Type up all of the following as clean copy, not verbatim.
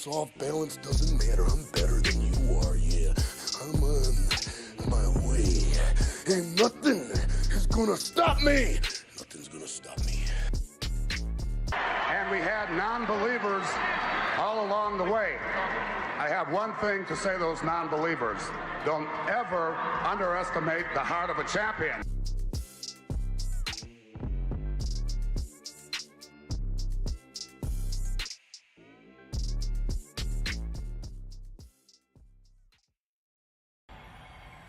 off balance, doesn't matter. I'm better than you are, yeah. I'm on my way. Ain't nothing is gonna stop me. Nothing's gonna stop me. And we had non-believers all along the way. I have one thing to say to those non-believers. Don't ever underestimate the heart of a champion.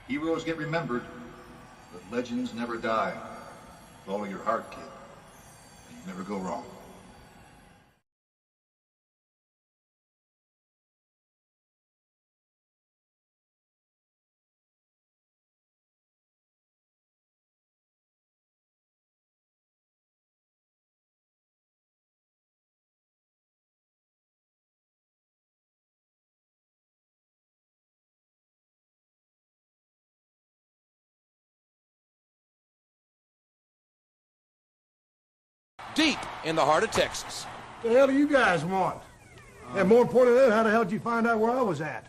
Heroes get remembered, but legends never die. Follow your heart, kid, and you never go wrong. Deep in the heart of Texas. What the hell do you guys want? And more important than that, how the hell did you find out where I was at?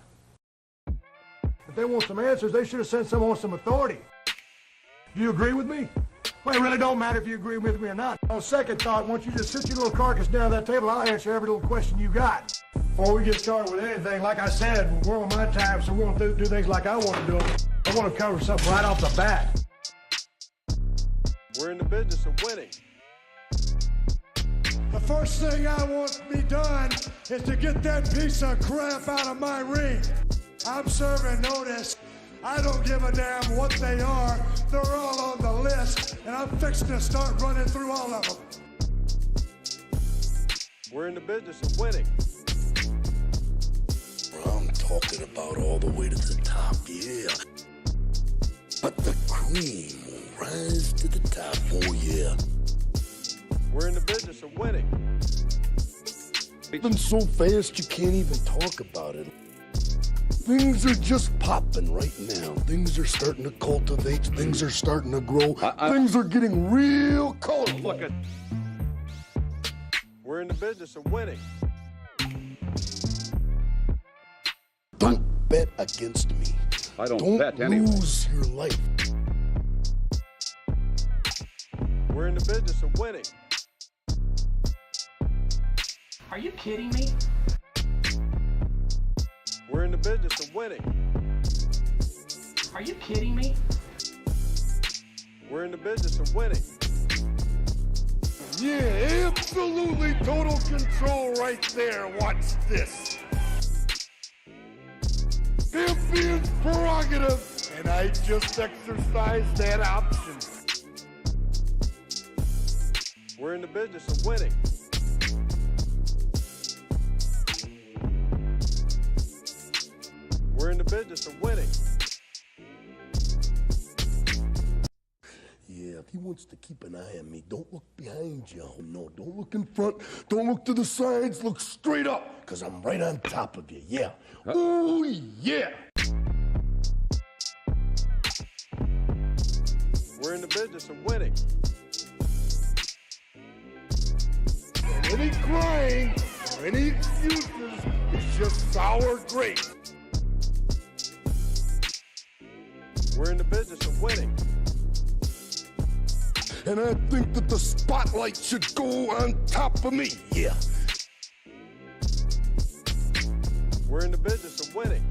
If they want some answers, they should have sent someone with some authority. Do you agree with me? Well, it really don't matter if you agree with me or not. On second thought, once you just sit your little carcass down that table, I'll answer every little question you got. Before we get started with anything, like I said, we're on my time, so we're going to do things like I want to do them. I want to cover something right off the bat. We're in the business of winning. The first thing I want to be done is to get that piece of crap out of my ring. I'm serving notice. I don't give a damn what they are. They're all on the list, and I'm fixing to start running through all of them. We're in the business of winning. I'm talking about all the way to the top, yeah. But the cream will rise to the top, oh yeah. We're in the business of winning. It's been so fast you can't even talk about it. Things are just popping right now. Things are starting to cultivate. Things are starting to grow. Things are getting real colorful. Look at. We're in the business of winning. Don't bet against me. I don't bet anyway. Lose your life. We're in the business of winning. Are you kidding me? We're in the business of winning. Are you kidding me? We're in the business of winning. Yeah, absolutely total control right there. Watch this. Champion's prerogative, and I just exercised that option. We're in the business of winning. We're in the business of winning. Yeah, if he wants to keep an eye on me, don't look behind you. No, don't look in front. Don't look to the sides. Look straight up, because I'm right on top of you. Yeah. Oh, yeah. We're in the business of winning. And any crying or any excuses is just sour grapes. We're in the business of winning. And I think that the spotlight should go on top of me. Yeah. We're in the business of winning.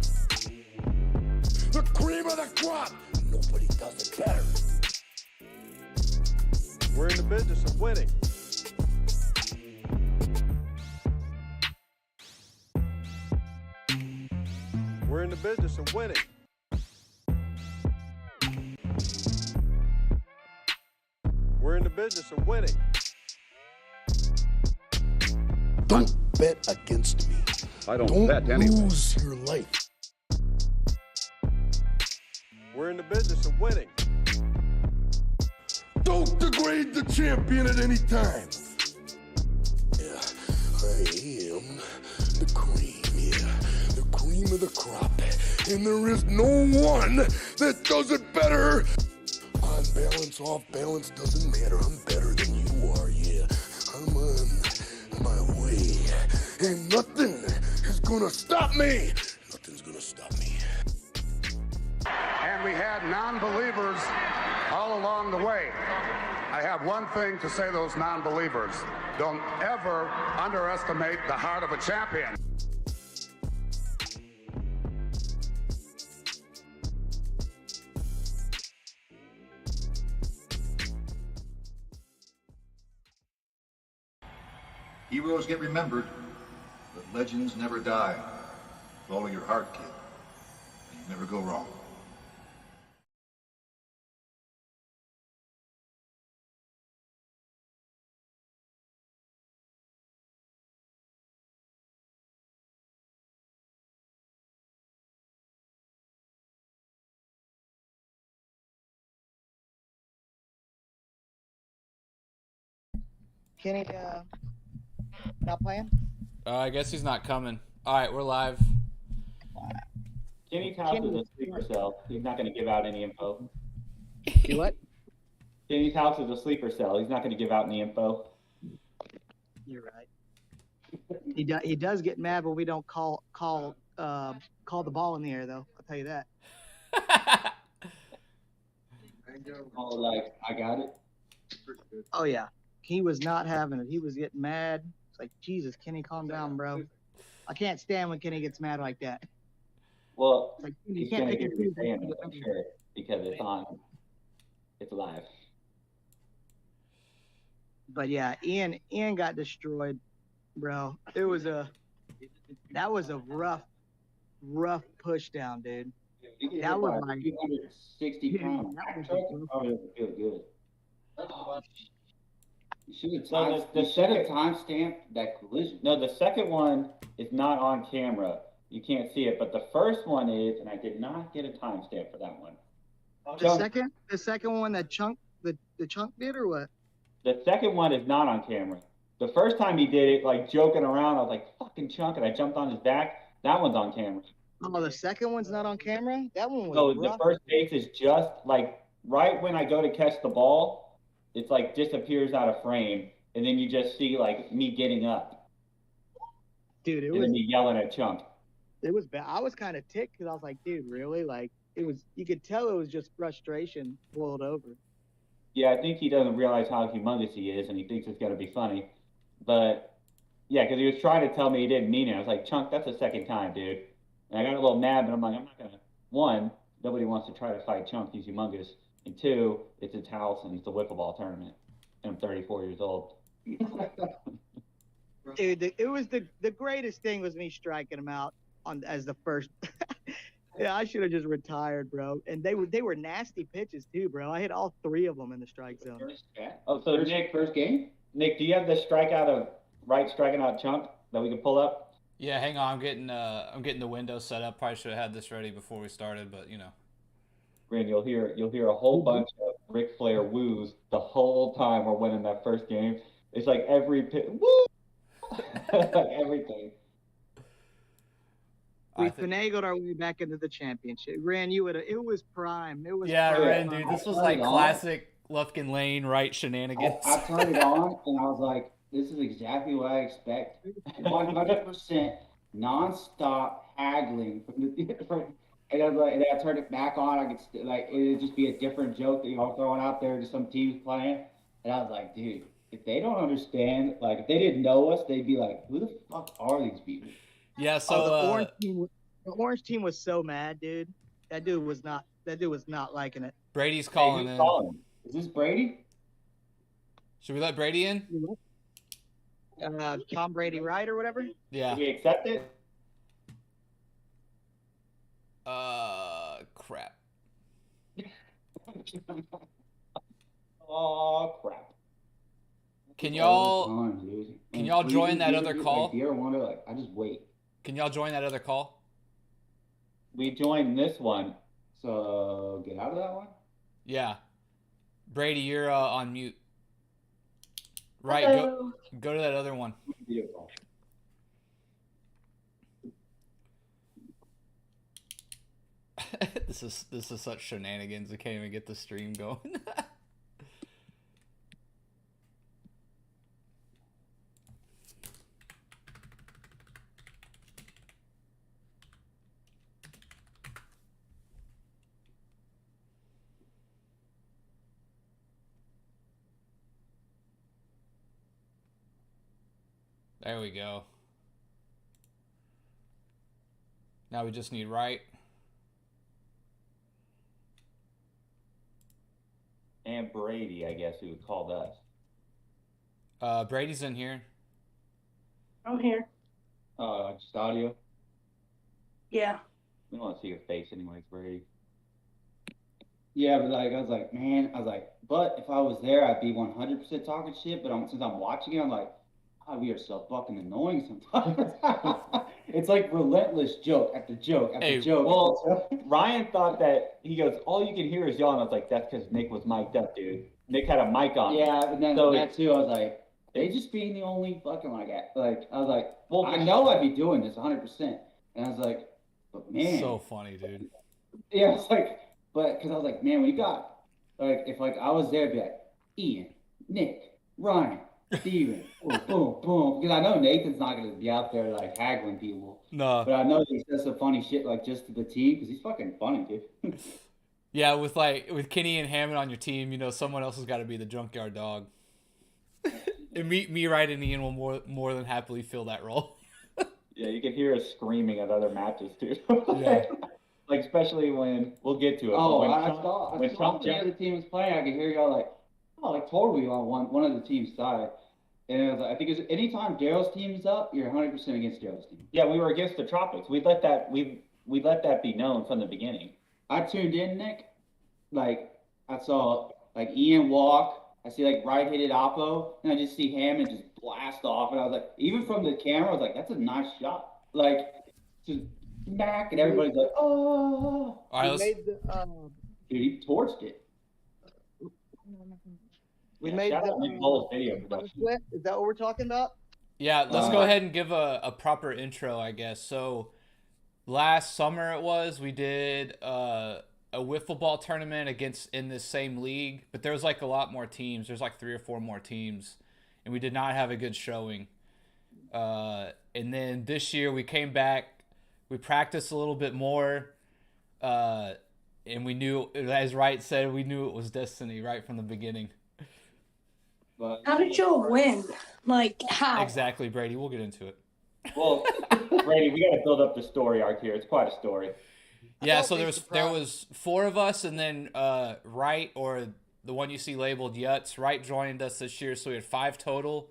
The cream of the crop. Nobody does it better. We're in the business of winning. We're in the business of winning. We're in the business of winning. Don't bet against me. I don't bet anyway. Lose your life. We're in the business of winning. Don't degrade the champion at any time. Yeah, I am the cream, yeah. The cream of the crop. And there is no one that does it better. On balance, off balance, doesn't matter. I'm better than you are, yeah. I'm on my way. And nothing is gonna stop me. Nothing's gonna stop me. And we had non-believers all along the way. I have one thing to say to those non-believers. Don't ever underestimate the heart of a champion. Heroes get remembered, but legends never die. Follow your heart, kid, and you never go wrong. Kenny, not playing? I guess he's not coming. All right, we're live. Kenny's house is a sleeper cell. He's not going to give out any info. Do what? Kenny's house is a sleeper cell. He's not going to give out any info. You're right. He does get mad when we don't call the ball in the air, though. I'll tell you that. Oh, like, I got it. Oh yeah, he was not having it. He was getting mad. It's like, Jesus, Kenny, calm down, bro. I can't stand when Kenny gets mad like that. Well, Like, he's going to hear me saying it, I'm sure, because it's on. It's live. But yeah, Ian got destroyed, bro. That was a rough push down, dude. That was like 260 pounds. That probably doesn't feel good. You should have set a timestamp that collision. No, the second one is not on camera. You can't see it, but the first one is, and I did not get a timestamp for that one. The second one that the chunk did, or what? The second one is not on camera. The first time he did it, like joking around, I was like, fucking Chunk, and I jumped on his back. That one's on camera. Oh, the second one's not on camera? That one was So rough. the first base is just like right when I go to catch the ball, it's like disappears out of frame, and then you just see like me getting up. Dude, and then me yelling at Chunk. It was bad. I was kind of ticked because I was like, dude, really? Like, it was, you could tell it was just frustration boiled over. Yeah, I think he doesn't realize how humongous he is, and he thinks it's going to be funny. But, yeah, because he was trying to tell me he didn't mean it. I was like, Chunk, that's the second time, dude. And I got a little mad, but I'm like, I'm not going to. One, nobody wants to try to fight Chunk. He's humongous. And two, it's his house, and it's a wiffle ball tournament. And I'm 34 years old. Dude, it was the greatest thing was me striking him out as the first. Yeah, I should have just retired, bro. And they were nasty pitches too, bro. I hit all three of them in the strike zone. Oh, so Nick, first game? Nick, do you have the striking out Chunk that we can pull up? Yeah, hang on. I'm getting the window set up. Probably should have had this ready before we started, but you know. Rand, you'll hear a whole bunch of Ric Flair woos the whole time we're winning that first game. It's like every pitch, woo, like everything. We finagled our way back into the championship. Ran, it was prime. It was yeah, prime. Ran, dude. This was like classic Lufkin Lane right shenanigans. I turned it on and I was like, this is exactly what I expect. 100% nonstop haggling from the different. And I turned it back on. I could it'd just be a different joke that y'all throwing out there to some teams playing. And I was like, dude, if they don't understand, like if they didn't know us, they'd be like, who the fuck are these people? Yeah, so the orange team was so mad, dude. That dude was not liking it. Brady's calling in. Is this Brady? Should we let Brady in? Tom Brady, right, or whatever? Did Yeah. we accept it? Crap. Oh, crap. Can y'all join that other call? I just wait. Can y'all join that other call? We joined this one, so get out of that one. Yeah. Brady, you're on mute. Right, go to that other one. This is such shenanigans. I can't even get the stream going. There we go. Now we just need right. And Brady, I guess, who called us. Brady's in here. I'm here. Just audio. Yeah. We don't want to see your face anyways, Brady. Yeah, but like I was like, man, but if I was there, I'd be 100% talking shit. But since I'm watching it, I'm like, oh, we are so fucking annoying sometimes. It's like relentless joke after joke after joke. Well, Ryan thought that he goes, all you can hear is y'all, and I was like, that's because Nick was mic'd up, dude. Nick had a mic on. Yeah, but then that too, I was like, they just being the only fucking I was like, well, I know I'd be doing this 100%, and I was like, but man, so funny, dude. Yeah, it's like, but because I was like, man, when you got like, if like I was there, it'd be like Ian, Nick, Ryan, Steven, boom, boom, boom. Because I know Nathan's not gonna be out there like haggling people. No. But I know he says some funny shit like just to the team because he's fucking funny, dude. Yeah, with Kenny and Hammond on your team, you know someone else has got to be the junkyard dog. And me, right, and Ian will more than happily fill that role. Yeah, you can hear us screaming at other matches too. Yeah. Like especially when we'll get to it. Oh, when I Trump, saw when Trump the other team was playing. I could hear y'all like, oh, like totally on one of the team's side. And it was like, I think it's anytime Daryl's team is up, you're 100% against Daryl's team. Yeah, we were against the Tropics. We let that be known from the beginning. I tuned in, Nick. Like I saw like Ian walk. I see like right hit it Oppo, and I just see Hammond just blast off. And I was like, even from the camera, I was like, that's a nice shot. Like just smack, and everybody's like, oh. All right, dude, he torched it. We made the video production. split. Is that what we're talking about? Yeah, let's go ahead and give a proper intro, I guess. So last summer we did a wiffle ball tournament in this same league, but there was like a lot more teams. There's like 3 or 4 more teams, and we did not have a good showing. And then this year we came back, we practiced a little bit more, and we knew, as Wright said, we knew it was destiny right from the beginning. But how did y'all win? Like how? Exactly, Brady. We'll get into it. Well, Brady, we got to build up the story arc here. It's quite a story. Yeah, so there was 4 of us, and then Wright, or the one you see labeled Yuts, Wright joined us this year, so we had 5 total.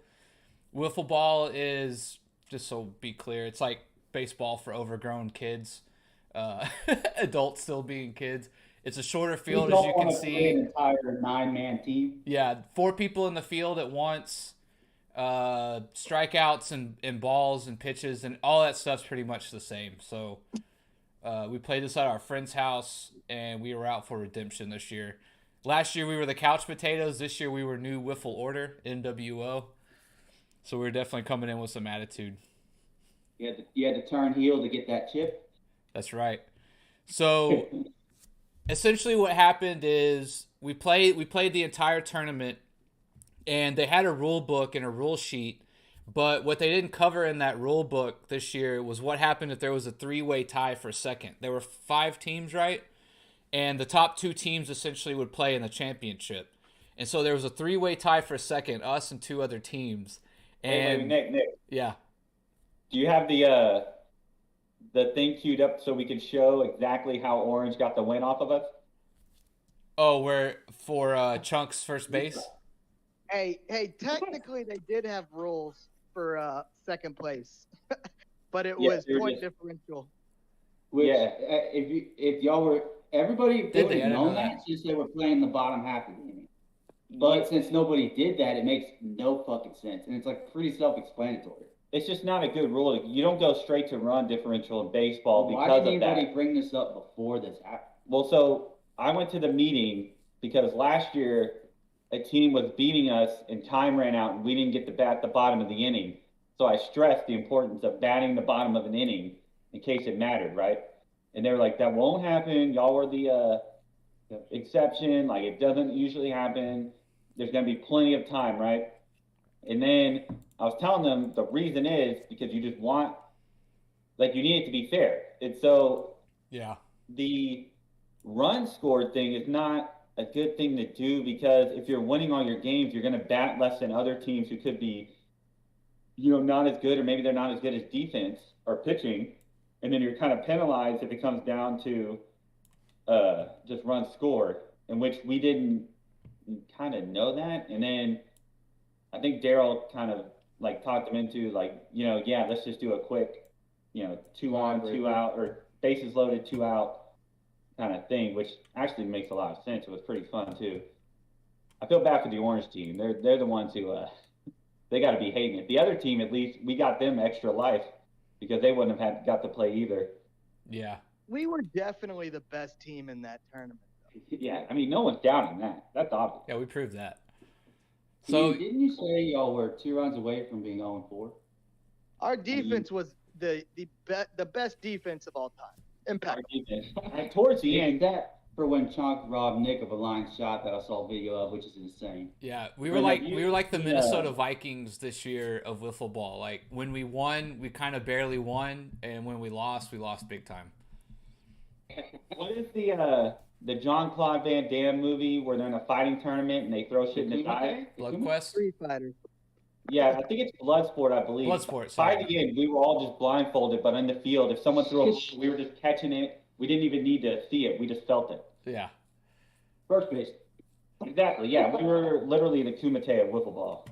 Wiffle ball is, just so be clear, it's like baseball for overgrown kids, adults still being kids. It's a shorter field, as you can see. An entire 9-man team. Yeah, 4 people in the field at once. Strikeouts and balls and pitches and all that stuff's pretty much the same. So we played this at our friend's house, and we were out for redemption this year. Last year we were the couch potatoes. This year we were new Wiffle Order, NWO. So we were definitely coming in with some attitude. You had to turn heel to get that chip. That's right. So essentially what happened is we played the entire tournament, and they had a rule book and a rule sheet, but what they didn't cover in that rule book this year was what happened if there was a 3-way tie for second. There were 5 teams, right? And the top 2 teams essentially would play in the championship. And so there was a 3-way tie for second, us and 2 other teams. And Nick. Yeah. Do you have the thing queued up so we can show exactly how Orange got the win off of us? Oh, where for Chunk's first base? Hey, technically they did have rules for second place, but it was point differential. Which, if y'all were, everybody would have known that since they were playing the bottom half of the game. But since nobody did that, it makes no fucking sense, and it's like pretty self-explanatory. It's just not a good rule. You don't go straight to run differential in baseball because of that. Why didn't anybody bring this up before this happened? Well, so I went to the meeting because last year a team was beating us and time ran out and we didn't get to bat the bottom of the inning. So I stressed the importance of batting the bottom of an inning in case it mattered, right? And they were like, that won't happen. Y'all were the exception. Like, it doesn't usually happen. There's going to be plenty of time, right? And then I was telling them the reason is because you just want, like, you need it to be fair. And so yeah, the run scored thing is not a good thing to do because if you're winning all your games, you're going to bat less than other teams who could be not as good, or maybe they're not as good as defense or pitching, and then you're kind of penalized if it comes down to just run score, in which we didn't kind of know that. And then I think Daryl kind of like talked him into like, yeah, let's just do a quick, 2 on, 2 out, or bases loaded, 2 out kind of thing, which actually makes a lot of sense. It was pretty fun too. I feel bad for the Orange team. They're the ones who they got to be hating it. The other team, at least, we got them extra life because they wouldn't have got to play either. Yeah. We were definitely the best team in that tournament. Yeah, I mean, no one's doubting that. That's obvious. Yeah, we proved that. So didn't you say y'all were 2 runs away from being 0-4? Our defense was the best defense of all time. Impact. And towards the end, that for when Chunk robbed Nick of a line shot that I saw video of, which is insane. Yeah, we were like the Minnesota Vikings this year of wiffle ball. Like when we won, we kind of barely won, and when we lost big time. What is the Jean-Claude Van Damme movie where they're in a fighting tournament and they throw shit in the eye? Blood Quest? Street Fighter. Yeah, I think it's Bloodsport, I believe. Bloodsport. By the end, we were all just blindfolded, but in the field, if someone threw a, we were just catching it. We didn't even need to see it. We just felt it. Yeah. First base. Exactly, yeah. We were literally the Kumite of wiffle ball.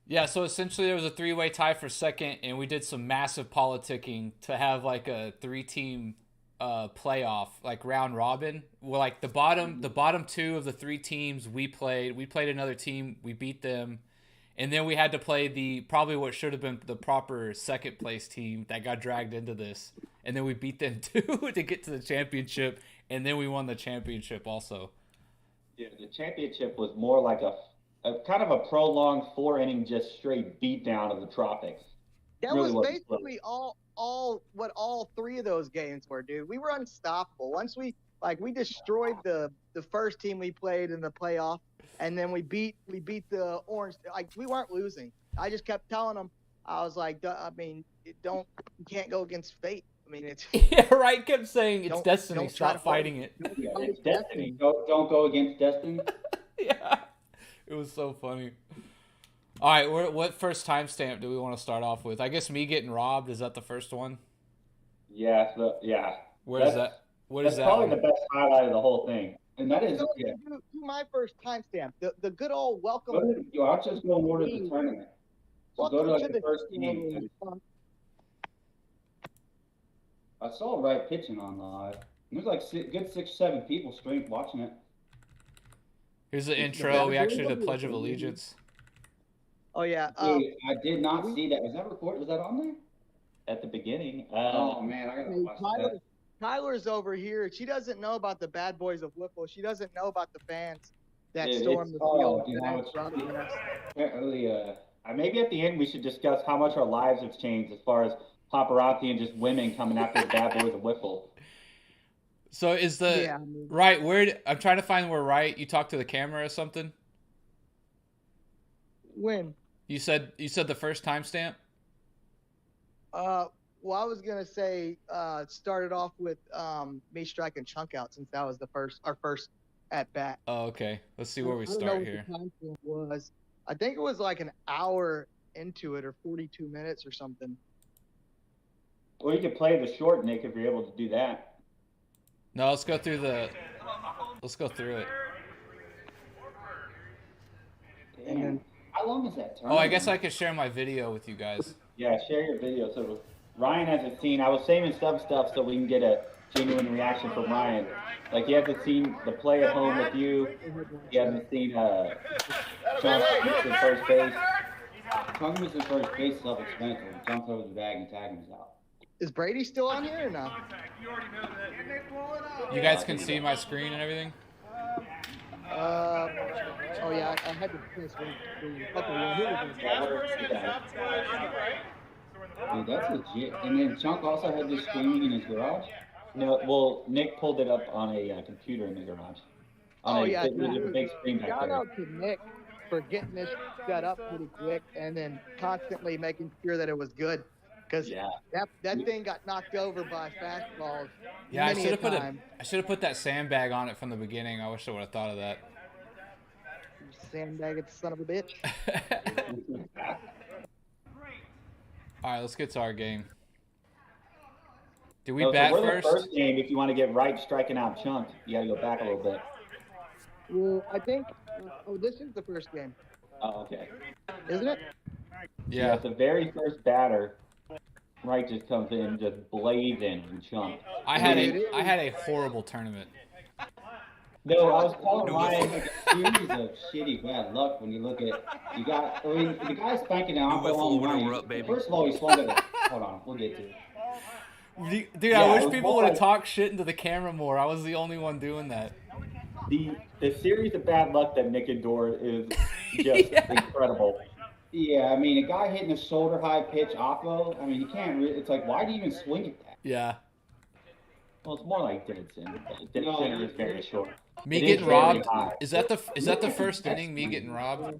Yeah, so essentially there was a 3-way tie for second, and we did some massive politicking to have like a 3-team playoff, like round robin. Well, like the bottom 2 of the 3 teams we played another team, we beat them, and then we had to play probably what should have been the proper second place team that got dragged into this, and then we beat them too to get to the championship, and then we won the championship also. Yeah, the championship was more like a kind of a prolonged 4-inning just straight beatdown of the tropics. That really was basically all what all 3 of those games were, dude. We were unstoppable. Once we destroyed the first team we played in the playoff, and then we beat the Orange. Like, we weren't losing. I just kept telling them, I was like, you can't go against fate. I mean, it's yeah, right. Kept saying it's destiny. Stop fighting it. Yeah, it's destiny. Don't go against destiny. Yeah, it was so funny. All right, what first timestamp do we want to start off with? I guess me getting robbed, is that the first one? Yeah, yeah. Where is that? What is that? That's probably the best highlight of the whole thing. And that is do my first timestamp. The good old welcome. I'll just go in order of the tournament. So go to like the first team. I saw Wright pitching on live. There's like good 6-7 people straight watching it. Here's the intro. We actually did Pledge of Allegiance. Oh yeah. Dude, I did not see that. Was that recorded? Was that on there? At the beginning. Oh man, I gotta watch that. Tyler's over here. She doesn't know about the bad boys of Wiffle. She doesn't know about the fans that stormed the field. Apparently, maybe at the end we should discuss how much our lives have changed as far as paparazzi and just women coming after the bad boys of Wiffle. So is the right where I'm trying to find where right you talked to the camera or something? When? You said the first timestamp? Well, I was gonna say started off with me striking Chunk out, since that was our first at bat. Oh, okay. Let's see where we start here. I think it was like an hour into it, or 42 minutes or something. Or you could play the short, Nick, if you're able to do that. No, let's go through it. Damn. How long is that tournament? Oh, I guess I could share my video with you guys. Yeah, share your video. So Ryan hasn't seen. I was saving some stuff so we can get a genuine reaction from Ryan. Like, he hasn't seen the play at home with you. He hasn't seen Chunk in first base. Chunk was in first base, self-explanatory. Jumped over the bag and tagged him out. Is Brady still on here or no? You guys can see my screen and everything? Oh yeah, I had to press Dude, that's legit. And then Chunk also had this streaming in his garage? No, well, Nick pulled it up on a computer in the garage. There's a big screen back there. Shout out to Nick for getting this set up pretty quick and then constantly making sure that it was good. Because that thing got knocked over by fastballs. Yeah, I should have put that sandbag on it from the beginning. I wish I would have thought of that. Sandbag, it, son of a bitch. All right, let's get to our game. Did we So bat we're first? the first game. If you want to get right striking out Chunk, you got to go back a little bit. Well, I think. Oh, this is the first game, Oh, okay. isn't it? Yeah. The very first batter, right, just comes in just blazing and Chunk. I had a horrible tournament. No, I was calling mine like a series of shitty bad luck when you look at you got. I mean, the guy's spanking out for a long money. First of all, he swung at it. Hold on, we'll get to it. Dude, Yeah, I it wish was people more would have like- talked shit into the camera more. I was the only one doing that. The series of bad luck that Nick endured is just incredible. Yeah, I mean, a guy hitting a shoulder high pitch oppo. I mean, you can't. It's like, why do you even swing at that? Yeah. Well, it's more like Didson. Didson is very short. Me It is getting very robbed. high. Is that the first inning? Me getting robbed.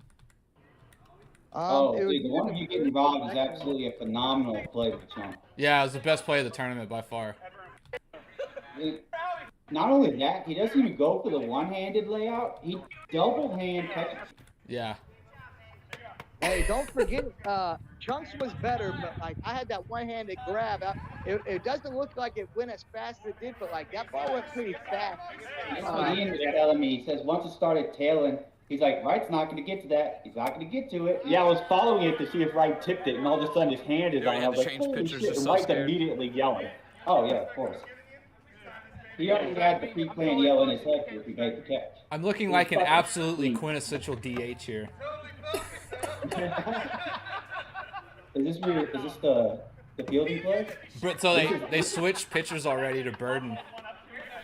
Oh, dude, the one of you getting robbed is absolutely a phenomenal play for Chunk. Yeah, it was the best play of the tournament by far. Not only that, he doesn't even go for the one-handed layout. He double hand catches. Yeah. Hey, don't forget, Chunks was better, but like I had that one-handed grab. It doesn't look like it went as fast as it did, but like that ball went pretty fast. That's what Ian was telling me. He says once it started tailing, he's like, Wright's not going to get to that. He's not going to get to it. Yeah, I was following it to see if Wright tipped it, and all of a sudden his hand is on. I was like, holy shit, and Wright's immediately yelling. Oh, yeah, of course. He already had the pre-planned yell in his head if he made the catch. I'm looking like an absolutely quintessential DH here. Is this the fielding play? But so they switched pitchers already to Burden.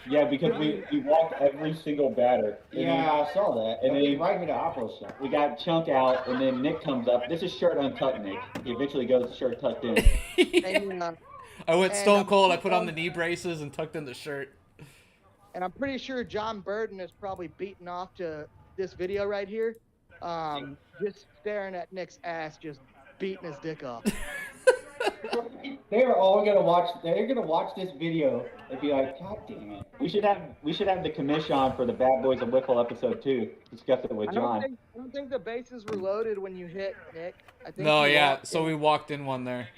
Yeah, because we walked every single batter. Yeah, I saw that. And then right with the oppo shot. we got Chunk out, and then Nick comes up. This is shirt untucked, Nick. He eventually goes shirt tucked in. And, I went stone cold. I put on the knee braces and tucked in the shirt. And I'm pretty sure John Burden is probably beaten off to this video right here. Just staring at Nick's ass, just beating his dick off. They're all gonna watch. They're gonna watch this video and be like, "God damn it!" We should have the commission on for the Bad Boys of Wiffle episode 2. Discuss it with I John. don't think the bases were loaded when you hit Nick. I think No, you yeah. walked So in. we walked in one there.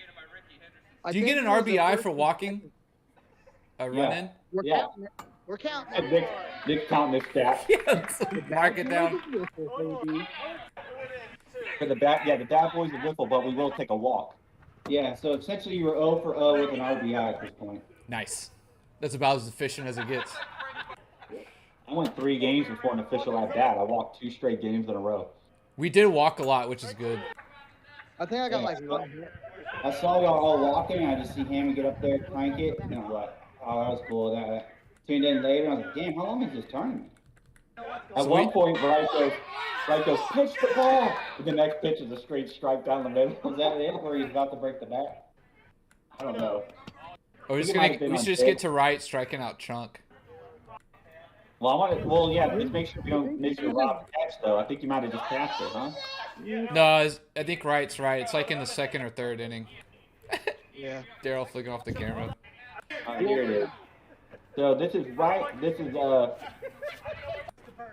Do you think get an it was the RBI first for and walking? second. A run in? We're Yeah. counting it. We're counting And it. Nick's counting his stats. Yeah, so mark it down. For the Bad Boys of Wiffle, but we will take a walk. Yeah. So essentially, you were 0 for 0 with an RBI at this point. Nice. That's about as efficient as it gets. I went 3 games before an official at bat. I walked 2 straight games in a row. We did walk a lot, which is good. I think I got like one hit. I saw y'all all walking, and I just see Hammy get up there, crank it, and I'm like, "Oh, that was cool." That tuned in later, and I was like, "Damn, how long is this tournament?" At one point, Wright goes, pitch the ball. And the next pitch is a straight strike down the middle. Was that it, where he's about to break the bat? I don't know. Or we It might have been should on just tape. get to right striking out Chunk. Just make sure we don't miss your rob catch, though. I think you might have just passed it, huh? No, I think right's right. It's like in the second or third inning. Yeah. Daryl flicking off the camera. Here it is. So this is right. This is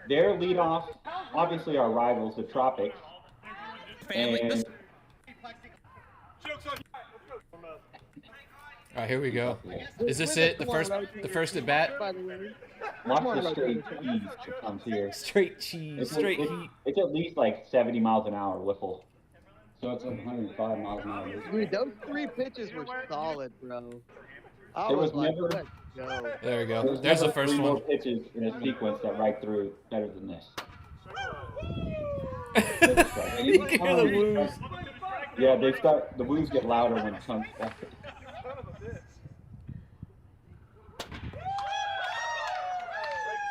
their leadoff. Obviously, our rivals, the Tropics. And All right, here we go. Is this it? The first at bat? By the way. watch the straight cheese that comes here. Straight cheese, straight heat. It's at least like 70 miles an hour, Wiffle. So it's 105 miles an hour. Dude, those 3 pitches were solid, bro. I There was was like, never- let's go. There we go. There's There's the never first 3 one. more pitches in a sequence that right through better than this. You can hear the woos. Yeah, the woos get louder when Chunk's back.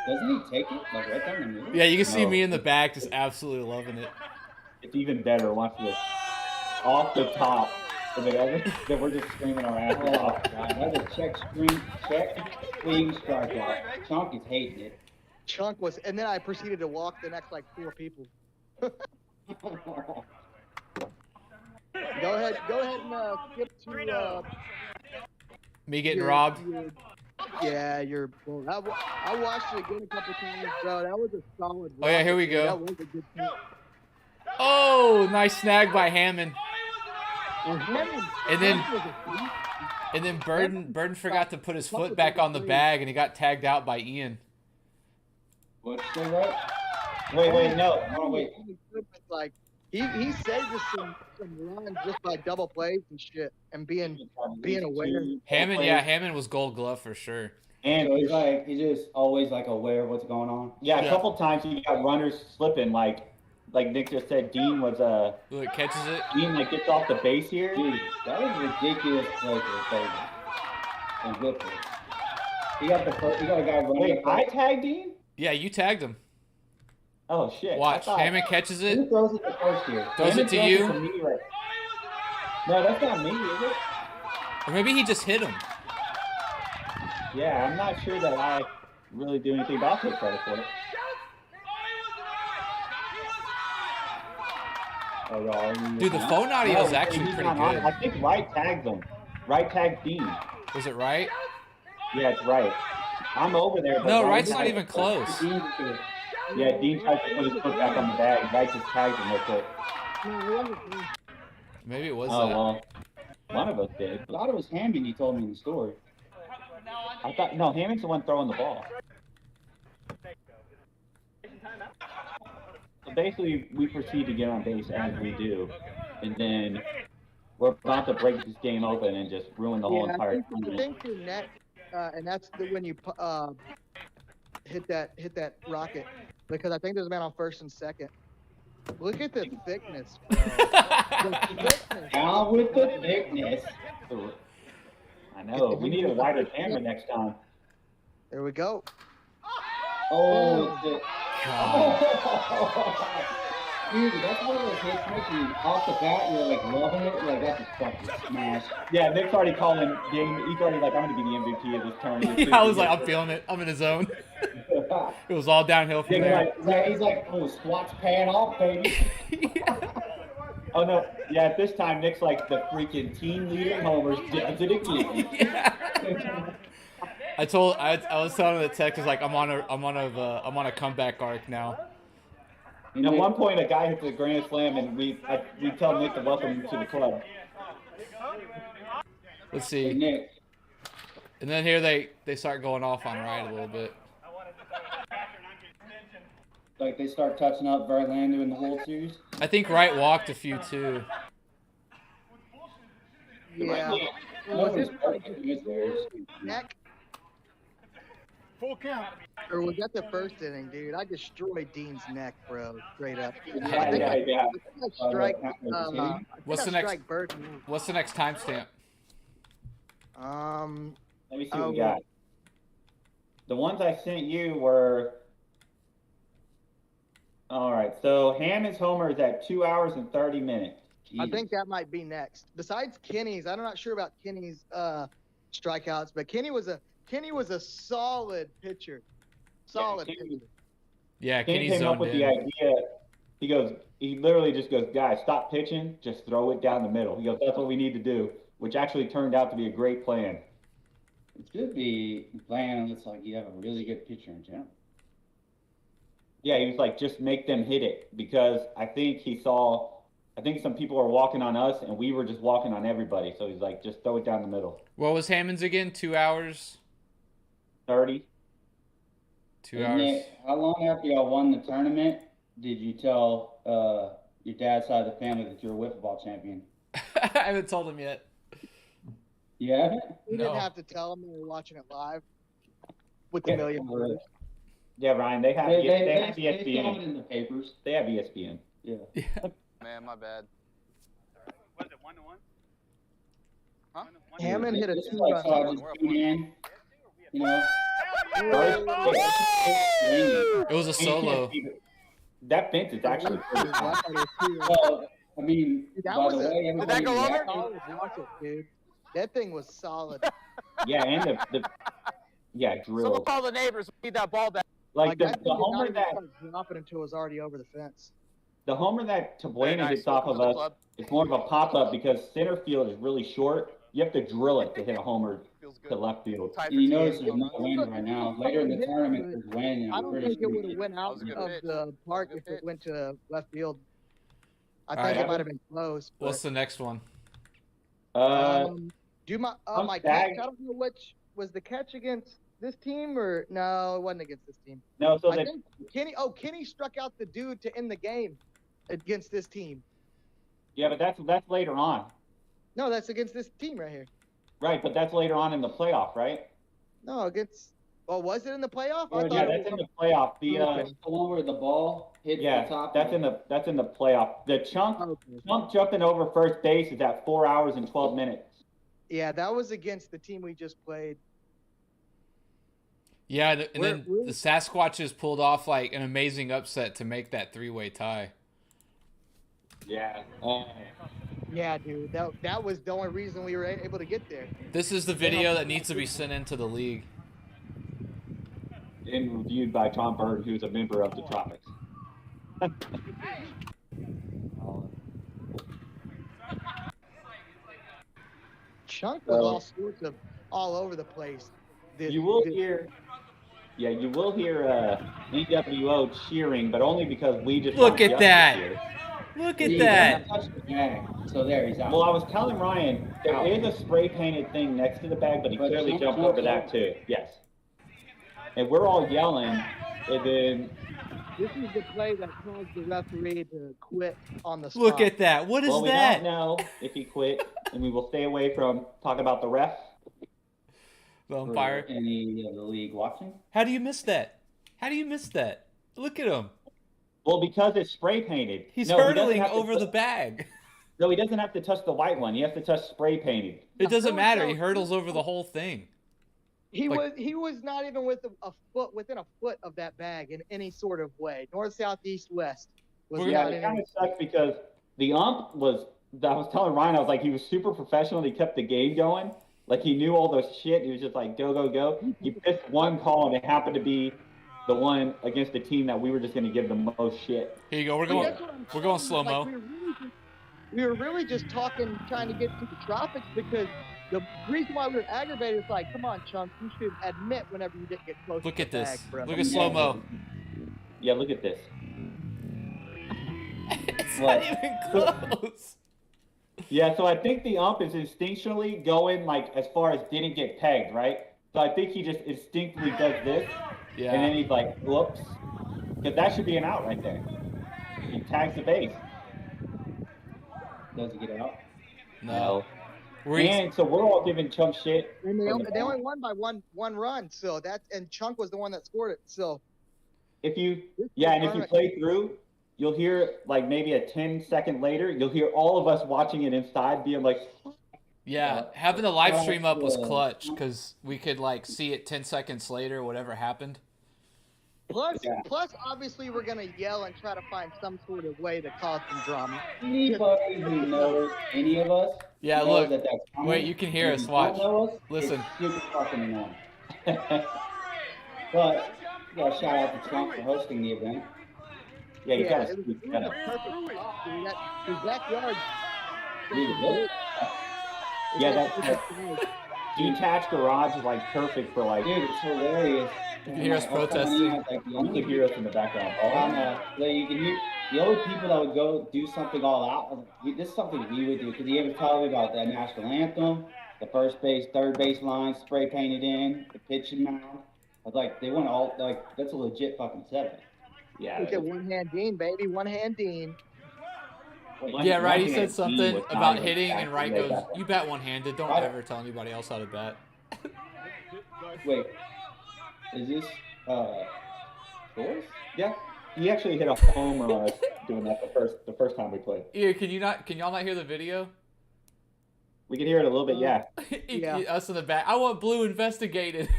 Doesn't he take it like right down the middle? Yeah, you can see No. me in the back just absolutely loving it. It's even better. Watch this. Off the top. And then we're just screaming our ass Oh off. god, that's a check swing strikeout. Chunk is hating it. Chunk was, and then I proceeded to walk the next like 4 people. Go ahead and skip to. Me getting your- robbed. your- yeah, you're. Well, I watched it again a couple times, bro. That was a solid. Oh, yeah, walk. here we go. That was a good pick. Oh, nice snag by Hammond. And then Burden forgot to put his foot back on the bag, and he got tagged out by Ian. What'd you say, right? Wait, no. Oh, wait. Like, he saved us some runs just by double plays and shit, and being aware. Hammond was Gold Glove for sure. And So he's just always like aware of what's going on. yeah, a couple times he got runners slipping, like Nick just said. Dean was Look, catches it. Dean like gets off the base here. Dude, that was a ridiculous play for a favor. And Wiffle. He got a guy running. Wait, I tagged Dean? Yeah, you tagged him. Oh shit! Watch, Hammond catches it. Who throws it the first year? Throws it to you. To me, right? No, that's not me, is it? Or maybe he just hit him. Yeah, I'm not sure that I really do anything, but I'll take credit for it. Dude, the phone audio is actually pretty good. I think Wright tagged him. Wright tagged Dean. Was it right? Yeah, it's right. I'm over there. But No, Wright's not even close. Yeah, Dean tried to put his foot back on the bag. Wright just tagged him real quick. Maybe it was that. Well, one of us did. I thought it was Hammond. He told me in the story. I thought no, Hammond's the one throwing the ball. So basically, we proceed to get on base as we do, and then we're about to break this game open and just ruin the whole entire I tournament. think your net, and that's when you hit that rocket, because I think there's a man on first and second. Look at the thickness, bro. The thickness. Down with the thickness. I know. We need a wider camera next time. There we go. Oh, God. dude, that's one of those hits making off the bat. You're like loving it. Like that's a fucking smash. Yeah, Nick's already calling game. He's already like, I'm gonna be the MVP of this tournament. Yeah, I was like, I'm feeling it. I'm in the zone. It was all downhill from there. He's like, oh, squats paying off, baby. Oh no, yeah. At this time, Nick's like the freaking team leader in homers. Does it again? Yeah. I was telling the text is like I'm on a comeback arc now. At one point, a guy hits a grand slam, and we tell Nick to welcome him to the club. Let's see. Hey, Nick. And then here they start going off on Wright a little bit. Like they start touching up Verlander in the World Series. I think Wright walked a few too. Yeah. Neck. Full count. Or was that the first inning, dude? I destroyed Dean's neck, bro. Straight up. Yeah. What's the next timestamp? Let me see what we got. The ones I sent you were. All right, so Hammond's homer is at 2 hours and 30 minutes. I think that might be next. Besides Kenny's, I'm not sure about Kenny's strikeouts, but Kenny was a solid pitcher. Solid pitcher. Yeah, Kenny Kenny's came up with the idea. He literally just goes, guys, stop pitching, just throw it down the middle. He goes, that's what we need to do, which actually turned out to be a great plan. It should be a plan. It's like you have a really good pitcher in general. Yeah, he was like, just make them hit it, because I think some people were walking on us and we were just walking on everybody. So he's like, just throw it down the middle. What was Hammond's again? 2 hours? 30. 2 hours. Nick, how long after y'all won the tournament did you tell your dad's side of the family that you're a wiffle ball champion? I haven't told him yet. You haven't? We didn't have to tell them we were watching it live with the million viewers. Yeah, Ryan, they have They ESPN. saw it in the papers. They have ESPN. Yeah. Man, my bad. Was it 1-1? Huh? Hammond hit a This is 2-run like, so I just tune in, you know. It was a solo. That fence is actually pretty fun. Well, I mean, That by was the way, Did that go over? Watch it, dude. That thing was solid. Yeah, and drilled. Someone call the neighbors. We need that ball back. Like that the thing did not homer even that start dropping until it was already over the fence. the homer that Tabuena Very hits nice. off of Welcome to the us club. is more of a pop up because center field is really short. You have to drill it to hit a homer Feels good. to left field. Tied for you two. notice there's no wind right now. Later in the tournament, there's wind. And I I'm don't pretty think it sure would have went out was a good of pitch. the park Good if it pitch. went to left field. I All think right. it might have been close. But What's the next one? Do my I'm my back. catch? I don't know which was the catch against this team or no, it wasn't against this team. No, so I think Kenny struck out the dude to end the game against this team. yeah, but that's later on. No, that's against this team right here. Right, but that's later on in the playoff, right? No, against. Well, was it in the playoff? I thought Yeah, it that's was in the playoff. The the one where the ball hits yeah, the top. that's in the playoff. The chunk jumping over first base is at 4 hours and 12 minutes. Yeah, that was against the team we just played. Yeah, and then the Sasquatches pulled off like an amazing upset to make that 3-way tie. Yeah. Yeah, dude. That was the only reason we were able to get there. This is the video that needs to be sent into the league. And reviewed by Tom Bird, who's a member of the Tropics. Chunk was all sorts of all over the place. You will hear NWO cheering, but only because we just Look want at justice that. here. Look at that. So there, he's out. Well, I was telling Ryan, there is a spray painted thing next to the bag, but he clearly jumped over that too. Yes. And we're all yelling, and then... This is the play that caused the referee to quit on the spot. Look at that. What is well, that? We don't know if he quit, and we will stay away from talking about the ref. The umpire. Any of the league watching? How do you miss that? How do you miss that? Look at him. Well, because it's spray painted. He's hurtling over the bag. No, he doesn't have to touch the white one. He has to touch spray painted. It doesn't matter. He hurtles over the whole thing. He was not even within a foot of that bag in any sort of way. North, south, east, west. Yeah, it kind of sucks because the ump was. I was telling Ryan, I was like, he was super professional. He kept the game going. Like he knew all those shit. He was just like, go, go, go. He missed one call, and it happened to be the one against the team that we were just going to give the most shit. Here you go. We're going slow mo. Like we were really just talking, trying to get to the tropics because the reason why we were aggravated is like, come on, Chunk, you should admit whenever you didn't get close. Look to at the this. bag, bro. Look at slow mo. Yeah, look at this. It's not even close. Yeah, so I think the ump is instinctually going like as far as didn't get pegged, right? So I think he just instinctively does this, yeah. And then he's like, whoops, because that should be an out right there. He tags the base. Does he get out? No. And so we're all giving Chunk shit. And they only won by one run, so and Chunk was the one that scored it. So if you play through, you'll hear like maybe a 10-second later, you'll hear all of us watching it inside being like, yeah, having the live stream up was clutch because we could like see it 10 seconds later, whatever happened. Plus, obviously, we're gonna yell and try to find some sort of way to cause some drama. Anybody who knows any of us, yeah, look. Wait, you can hear us. Watch. Listen. It's super fucking annoying. But you gotta shout out to Trump for hosting the event. Yeah, you gotta. It was a perfect spot, dude. His backyard. Yeah, that detached garage is like perfect for like. Dude, it's hilarious. You can hear us protesting. You can hear us in the background. You can hear the only people that would go do something all out. This is something we would do because he ever told me about that national anthem, the first base, third base line spray painted in, the pitching mound. I was like, they want all like that's a legit fucking setup. Yeah. Look at one hand Dean, baby, one hand Dean. Yeah, right. He said something about hitting, and Wright goes, "You bat one-handed. Don't ever tell anybody else how to bat." Wait, is this yours? Yeah, he actually hit a homer on us doing that the first time we played. Yeah, can y'all not hear the video? We can hear it a little bit. Yeah. Yeah. Us in the back. I want Blue investigated.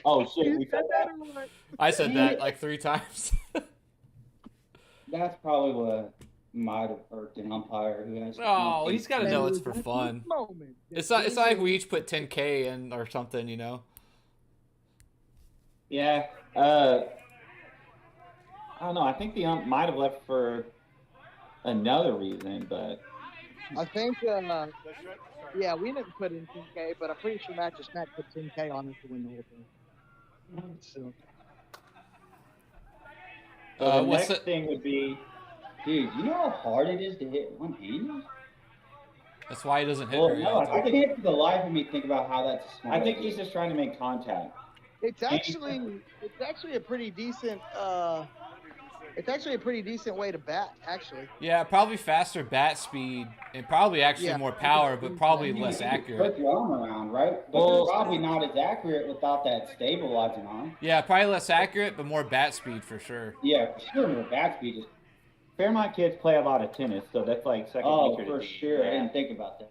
Oh shit! We said that. I said that like 3 times. That's probably what might have hurt the umpire who has. Oh, he's got to know it's for fun. It's not like we each put 10K in or something, you know. Yeah. I don't know. I think the ump might have left for another reason, but. I think, yeah, we didn't put in 10K, but I'm pretty sure Matt just put 10K on it to win the whole thing. So. The next thing would be, dude, you know how hard it is to hit one-handed? That's why he doesn't hit Well, very no, I often. can't for the life of me think about how that's a smart I think idea. he's just trying to make contact. It's actually a pretty decent way to bat, actually. Yeah, probably faster bat speed and probably actually Yeah. more power, but probably You less can accurate. flip your arm around, right? But Well- it's probably not as accurate without that stabilizing arm. Yeah, probably less accurate, but more bat speed for sure. Yeah, for sure, more bat speed. Just, Fairmont kids play a lot of tennis, so that's like second nature to for me. sure. I Yeah. didn't think about that.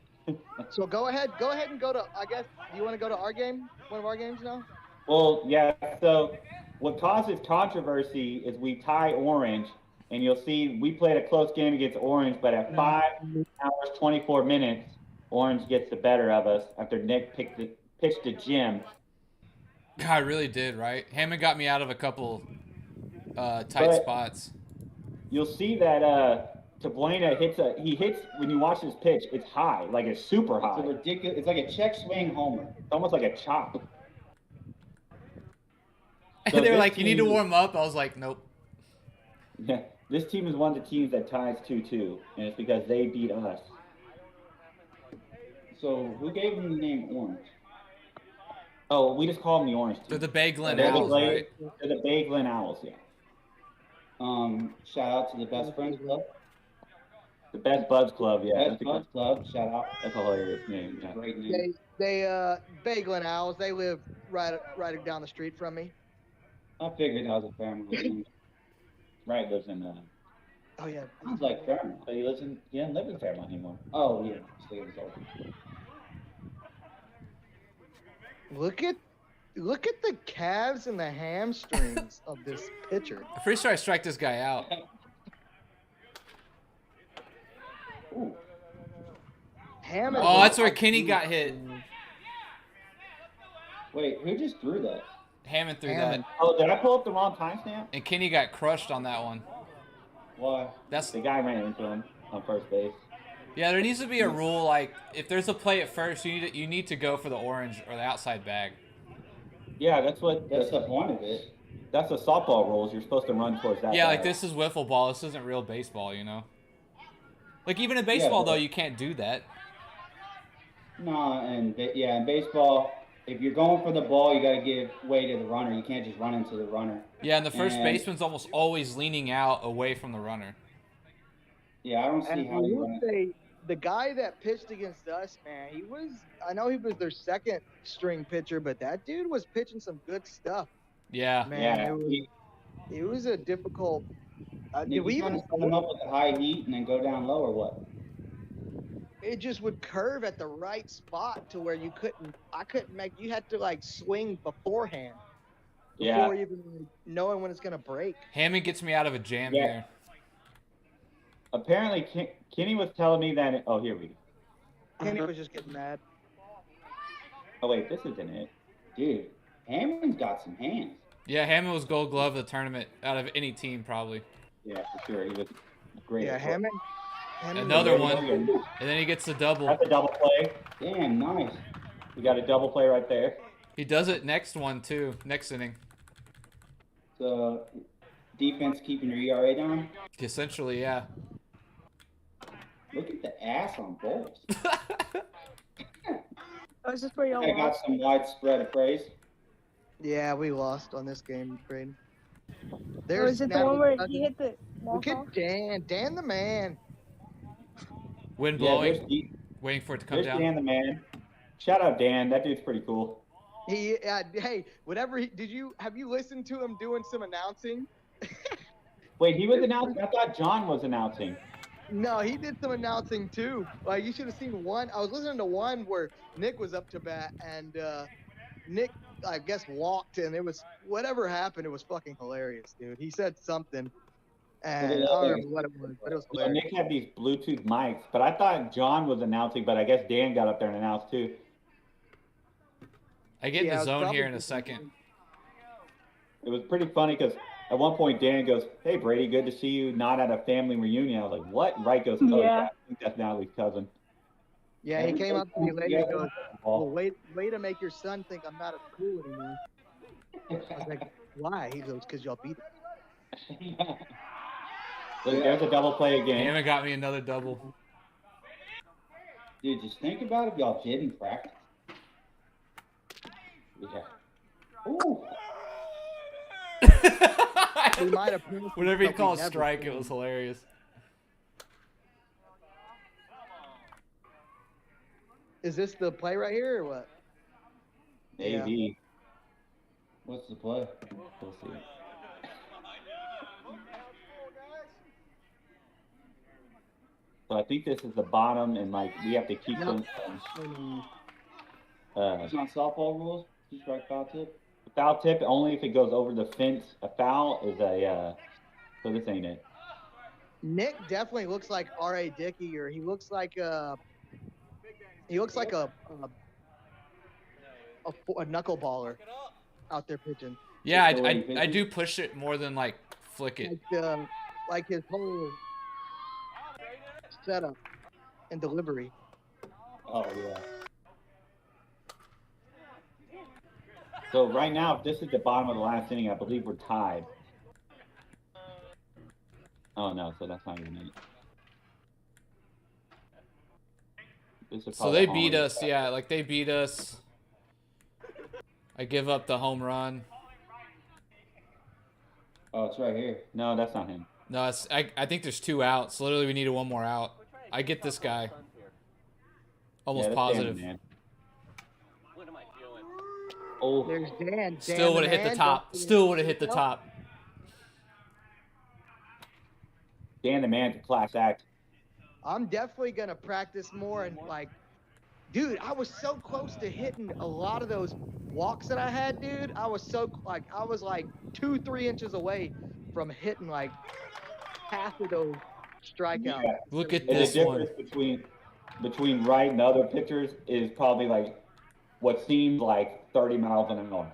So go ahead and go to. I guess you want to go to our game, one of our games now. Well, yeah, so what causes controversy is we tie Orange, and you'll see we played a close game against Orange, but at 5 hours, 24 minutes, Orange gets the better of us after Nick pitched the gym. God, I really did, right? Hammond got me out of a couple tight But- spots. You'll see that Tabuena hits when you watch his pitch, it's high, like it's super high. It's a ridiculous. It's like a check swing homer. It's almost like a chop. They were this like, you need to team- warm up. I was like, nope. Yeah, this team is one of the teams that ties 2-2, and it's because they beat us. So who gave him the name Orange? Oh, we just call them the Orange team. They're the Bagelin They're the Owls, Bla- right? They're the Bagelin Owls, yeah. Shout out to the Best Friends Club. The Best Buds Club, yeah. Best Buds Club. Shout out. That's a hilarious name. Yeah. Great name. They Bagelin Owls. They live right down the street from me. I figured that was a family. Right, lives in. Oh yeah. Sounds like Fairmont. But he doesn't live in Fairmont anymore. Oh yeah. Stay in Tulsa. Look at the calves and the hamstrings of this pitcher. I'm pretty sure I strike this guy out. Ooh. Hammond. Oh, that's where Kenny got hit. Wait, who just threw that? Hammond threw Hammond. that. Oh, did I pull up the wrong timestamp? And Kenny got crushed on that one. Why? That's The guy ran into him on first base. Yeah, there needs to be a rule like if there's a play at first, you need to go for the orange or the outside bag. Yeah, that's the point of it. That's the softball rules. You're supposed to run towards that. Yeah, bag. like this is wiffle ball. This isn't real baseball, you know. Like even in baseball but- though, you can't do that. No, and in baseball, if you're going for the ball, you got to give way to the runner. You can't just run into the runner. Yeah, and the first And- baseman's almost always leaning out away from the runner. Yeah, I don't see And I how you will run. say, the guy that pitched against us, man, I know he was their second string pitcher, but that dude was pitching some good stuff. Yeah. Man, Yeah. it was a difficult. Did Did we trying even? to set him up with the high heat and then go down low or what? It just would curve at the right spot to where you couldn't. I couldn't make. You had to like swing beforehand. Yeah. Before even knowing when it's gonna break. Hammond gets me out of a jam Yeah. here. Apparently, Kenny was telling me that. Oh, here we go. Kenny was just getting mad. Oh wait, this isn't it. Dude, Hammond's got some hands. Yeah, Hammond was Gold Glove of the tournament out of any team probably. Yeah, for sure. He was great. Yeah, at it. Hammond. Another one, and then he gets the double. That's a double play. Damn, nice. We got a double play right there. He does it next one too, next inning. So, defense keeping your ERA down. Essentially, yeah. Look at the ass on Bulls. Oh, is this where y'all I got lost? some widespread appraise. Yeah, we lost on this game, Braden. Or is it the one where he hit the Look walk-off? at Dan. Dan the man. Wind Yeah, blowing, there's D- waiting for it to come There's down. Dan the man. Shout out Dan. That dude's pretty cool. Hey, whatever. Have you listened to him doing some announcing? Wait, he was announcing. I thought John was announcing. No, he did some announcing too. Like you should have seen one. I was listening to one where Nick was up to bat and Nick, I guess, walked and it was whatever happened. It was fucking hilarious, dude. He said something, and I don't remember what it was, but it was So hilarious. Nick had these Bluetooth mics, but I thought John was announcing, but I guess Dan got up there and announced too. I get in Yeah, the it was zone here probably in a just- second. It was pretty funny because at one point Dan goes, "Hey Brady, good to see you. Not at a family reunion." I was like, "What?" Wright goes, "Oh, Yeah. I think that's Natalie's cousin." Yeah, he came up to me later and goes, Well, "Well, way to make your son think I'm not at school anymore." I was like, "Why?" He goes, "Because y'all beat him." Look, there's a double play again. Hammond got me another double. Dude, just think about if y'all didn't practice. Yeah. Ooh. We might have Whatever you call a strike, it was hilarious. Is this the play right here or what? AV. Yeah. What's the play? We'll see. So I think this is the bottom, and like we have to keep them. It's not softball rules. You strike foul tip. Foul tip only if it goes over the fence. A foul is a. So this ain't it. Nick definitely looks like R.A. Dickey, or he looks like a knuckleballer out there pitching. Yeah, I do push it more than like flick it. Like his whole setup and delivery. Oh yeah. So right now, if this is the bottom of the last inning, I believe we're tied. Oh no, so that's not even it. So they beat us, yeah, like they beat us. I give up the home run. Oh, it's right here. No, that's not him. No, it's I think there's 2 outs. Literally, we needed 1 more out. I get this guy. Almost positive. Dan, oh, there's Dan. Still would have hit the top. Still would have hit the top. Dan the man's a class act. I'm definitely gonna practice more and like, dude, I was so close to hitting a lot of those walks that I had, dude. I was like 2-3 inches away from hitting like half of those strikeouts. Yeah. Look at and this the difference between Wright and the other pitchers is probably like what seems like 30 miles an hour.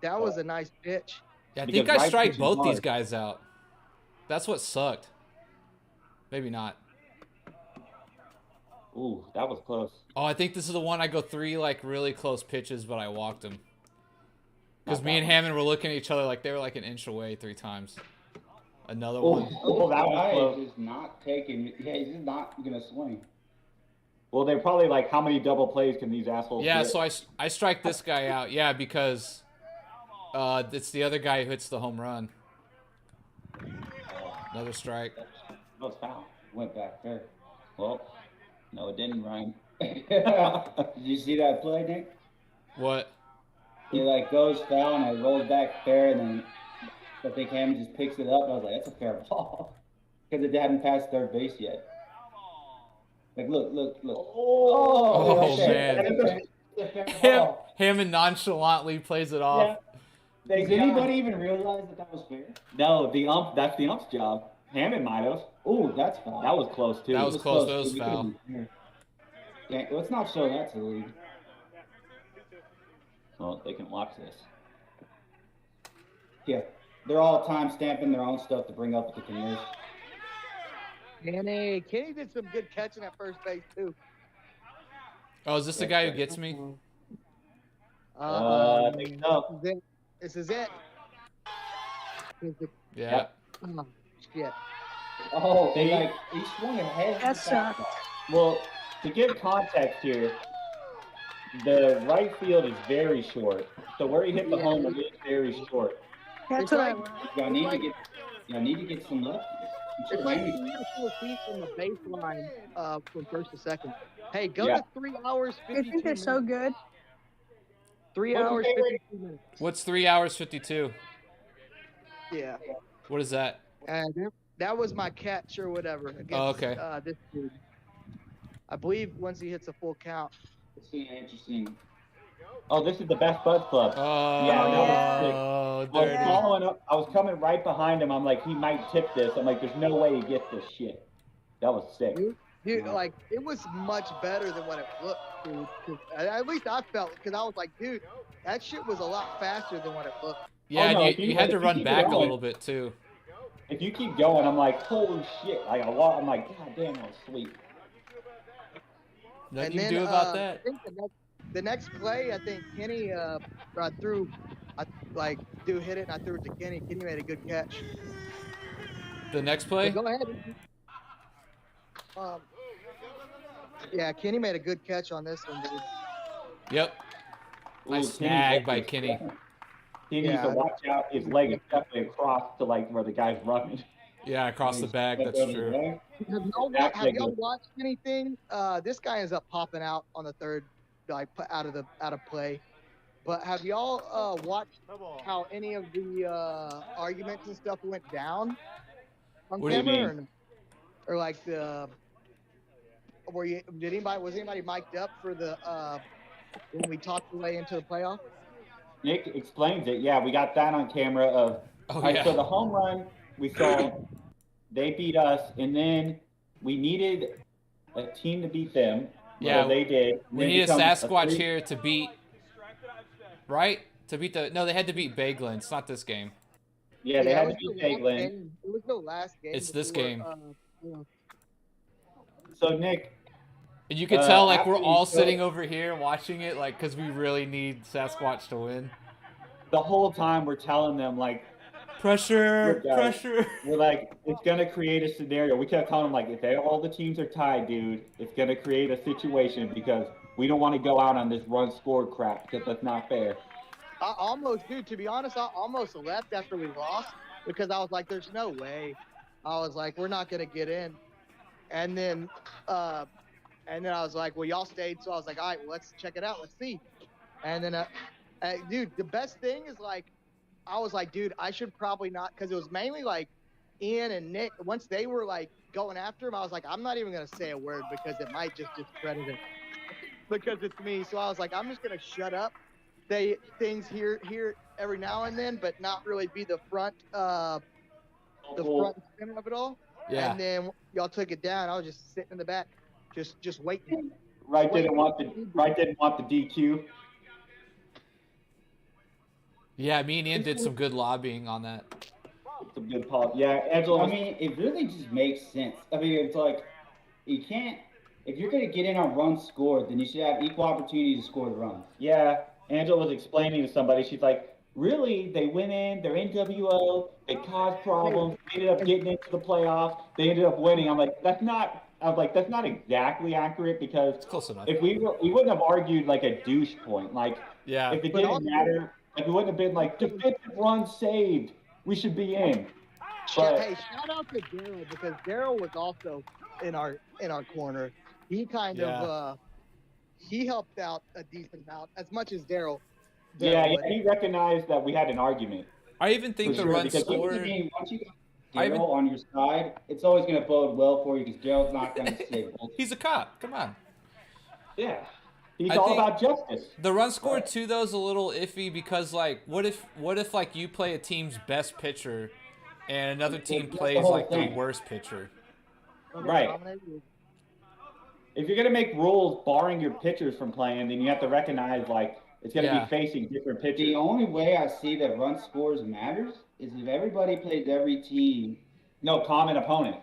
That was a nice pitch. Yeah, I think I strike both these guys out. That's what sucked. Maybe not. Ooh, that was close. Oh, I think this is the one I go 3 like really close pitches, but I walked him. Because me and Hammond were looking at each other like they were like an inch away 3 times. Another one. Oh, that was close. He's just not taking. Yeah, he's just not gonna swing. Well, they're probably like, how many double plays can these assholes Yeah, get? so I strike this guy out. Yeah, because it's the other guy who hits the home run. Another strike. That was foul. Went back there. Well, no, it didn't, Ryan. Did you see that play, Nick? What? He like goes foul and it rolls back fair, and then I think Hammond just picks it up. I was like, that's a fair ball, because it hadn't passed third base yet. Like, look. Oh man. Hammond nonchalantly plays it off. Yeah. Does anybody even realize that was fair? No, the ump. That's the ump's job. Hammond might have. Ooh, that's foul. That was close too. That was close. That was foul. Yeah, let's not show that to the league. Well, they can watch this. Yeah, they're all time stamping their own stuff to bring up with the cameras. Kenny did some good catching at first base too. Oh, is this the guy who gets me? I think so. This is it. Yeah. Oh, shit. Oh, he swung ahead. That sucked. Well, to give context here, the right field is very short. So where he hit the home is very short. That's what I want. Y'all need to get some left. It's like 3 or 4 feet from the baseline from first to second. Hey, go to 3 hours 52 I think they're so good. 3 hours 52 minutes. What's 3 hours 52? Yeah. What is that? That was my catch or whatever against okay. This dude. I believe once he hits a full count. It's interesting. Oh, this is the Best Buds Club. Oh, yeah, no. I was following up. I was coming right behind him. I'm like, he might tip this. I'm like, there's no way he gets this shit. That was sick. Dude, like, it was much better than what it looked, dude. At least I felt, because I was like, dude, that shit was a lot faster than what it looked. Yeah, no, you had to run back a little bit, too. If you keep going, I'm like, holy shit. Like, I'm like, god damn, that was sweet. Nothing you can do about that. I think the next play, I think Kenny dude hit it, and I threw it to Kenny. Kenny made a good catch. The next play? So go ahead. Yeah, Kenny made a good catch on this one, dude. Yep. Nice snag by Kenny. He needs to watch out. His leg is definitely across to like where the guy's running. Yeah, across the bag. That's true. Have y'all watched anything? This guy ends up popping out on the third, like out of play. But have y'all watched how any of the arguments and stuff went down on What do you camera, mean? or like the? Was anybody mic'd up for the when we talked the way into the playoff? Nick explains it. Yeah, we got that on camera. So the home run we saw, they beat us, and then we needed a team to beat them. Yeah, they did. We need a Sasquatch here to beat. Right? To beat the they had to beat Bagelin. It's not this game. Yeah, they had to beat Bagelin. It was the last game. It's this game. So Nick. And you can tell like we're all sitting over here watching it, like because we really need Sasquatch to win. The whole time we're telling them like pressure. We're like, it's gonna create a scenario. We kept telling them like, if all the teams are tied, dude, it's gonna create a situation because we don't want to go out on this run scored crap because that's not fair. I almost, dude, to be honest, I almost left after we lost because I was like, there's no way. I was like, we're not gonna get in. And then I was like, well, y'all stayed, so I was like, all right, well, let's check it out, let's see. And then, dude, the best thing is like, I was like, dude, I should probably not, because it was mainly like Ian and Nick. Once they were like going after him, I was like, I'm not even gonna say a word because it might just discredit it because it's me. So I was like, I'm just gonna shut up, say things here every now and then, but not really be the front front and center of it all. Yeah. And then y'all took it down. I was just sitting in the back. Just waiting. Wright didn't want the DQ. Yeah, me and Ian did some good lobbying on that. Some good pop. Yeah, Angela. I mean, it really just makes sense. I mean, it's like you can't. If you're gonna get in on runs scored, then you should have equal opportunity to score the runs. Yeah, Angela was explaining to somebody. She's like, really? They went in. They're NWO. They caused problems. They ended up getting into the playoffs. They ended up winning. I'm like, that's not. I was like, that's not exactly accurate because close enough. If we wouldn't have argued like a douche point. Like, yeah, if it didn't matter, like we wouldn't have been like defensive runs saved. We should be in. But, hey, shout out to Daryl because Daryl was also in our corner. He kind of he helped out a decent amount as much as Daryl. Yeah, he recognized that we had an argument. I even think the run scored. Once you got Daryl on your side, it's always going to bode well for you because Daryl's not going to say bullshit. He's a cop. Come on. Yeah. He's all about justice. The run score too, though, is a little iffy because, like, what if like you play a team's best pitcher, and another team plays like the worst pitcher? Right. If you're gonna make rules barring your pitchers from playing, then you have to recognize like it's gonna be facing different pitchers. The only way I see that run scores matters is if everybody plays every team. No, common opponents.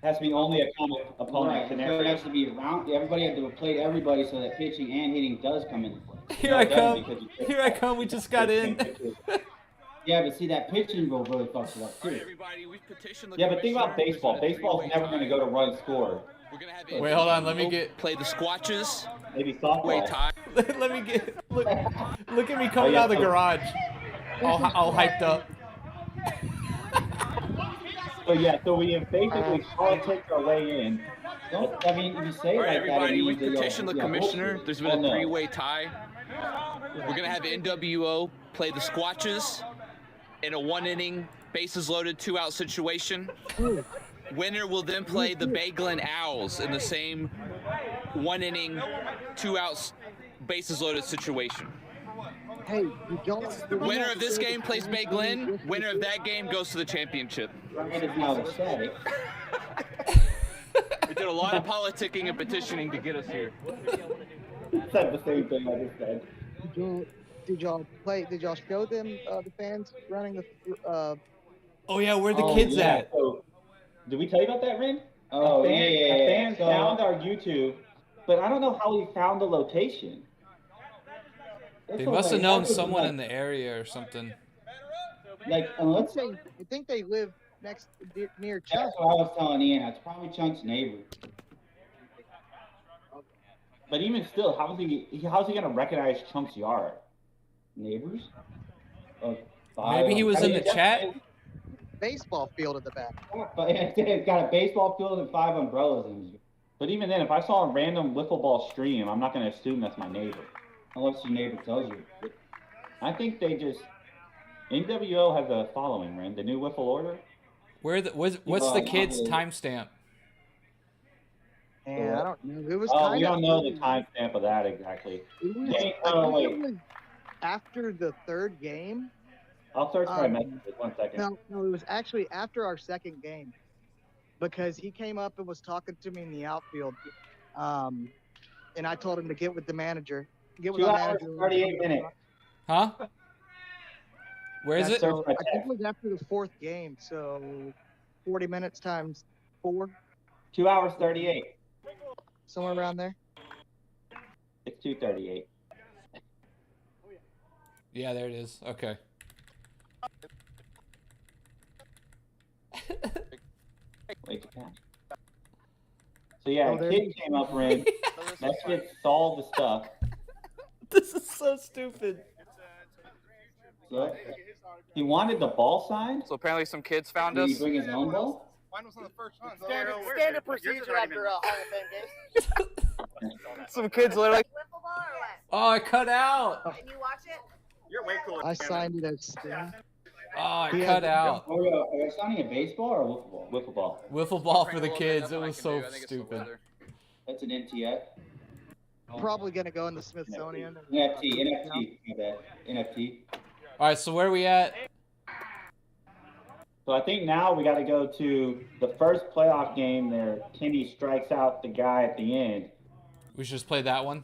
It has to be only a common opponent. Right. So it has to be around. Everybody has to play everybody so that pitching and hitting does come into play. Here I come. We just got in. Yeah, but see that pitching rule really fucks it up too. Yeah, but think about baseball. Baseball's never going to go to run score. Wait, hold on. Let me get play the squatches. Maybe softball. Let me get look at me coming out of the garage. All hyped up. So we have basically politics our way in. I mean, if you say All right, like everybody, we that, petition the commissioner. There's been a three-way tie. We're gonna have NWO play the squatches in a one-inning, bases loaded, two-out situation. Winner will then play the Bagelin Owls in the same one-inning, two-out, bases loaded situation. Hey, winner of this game plays Bagelin. Winner of that game goes to the championship. We did a lot of politicking and petitioning to get us here. Said the same thing I just said. Did y'all show them the fans running the? Oh yeah, where the kids at? So, did we tell you about that, Rin? Oh, a fan So, found our YouTube, but I don't know how he found the location. They must have known someone in the area or something. Like, I think they live near Chunk. That's what I was telling Ian. It's probably Chunk's neighbor. But even still, how's he gonna recognize Chunk's yard? Neighbors? Maybe he was in the chat. Baseball field in the back. But it's got a baseball field and 5 umbrellas in it. But even then, if I saw a random wiffle ball stream, I'm not gonna assume that's my neighbor. Unless your neighbor tells you. I think they just NWO has a following, right? The new wiffle order. What's the kid's timestamp? And I don't know. It was we don't know the timestamp of that exactly. It was, Wait. it was after the 3rd game. I'll search my messages 1 second. No, it was actually after our 2nd game, because he came up and was talking to me in the outfield, and I told him to get with the manager. Get with 2 the hours manager. 38 minutes. Huh? Where is it? So I think it was after the 4th game, so 40 minutes times 4. 2 hours 38. Somewhere around there. It's 2:38. Yeah, there it is. Okay. Wait, so yeah, kid came up ring. That kid solved the stuff. This is so stupid. So, he wanted the ball signed. So apparently some kids found Did us. he bring his own ball? Mine was on the first one. Standard procedure after a Hall of Fame game. Some kids literally. Oh, I cut out. Can you watch it? You're way cooler. I signed it as Sting. Oh, I cut out. Are we signing a baseball or a wiffle ball? Wiffle ball. Wiffle ball for the kids. It was so stupid. That's an NTF. Probably gonna go in the Smithsonian. NFT, my bad. NFT. All right, so where are we at? So I think now we got to go to the first playoff game there. Kenny strikes out the guy at the end. We should just play that one.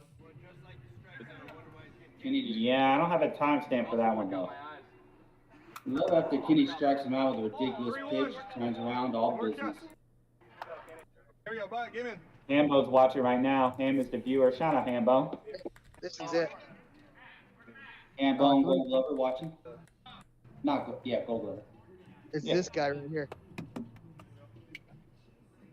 Yeah, I don't have a timestamp for that one though. Love after Kenny strikes him out with a ridiculous pitch, turns around all business. Here we go, bud. Give in. Hambo's watching right now. Ham is the viewer. Shout out Hambo. This is it. Hambo and Gold Glover watching. Gold Glover. It's this guy right here.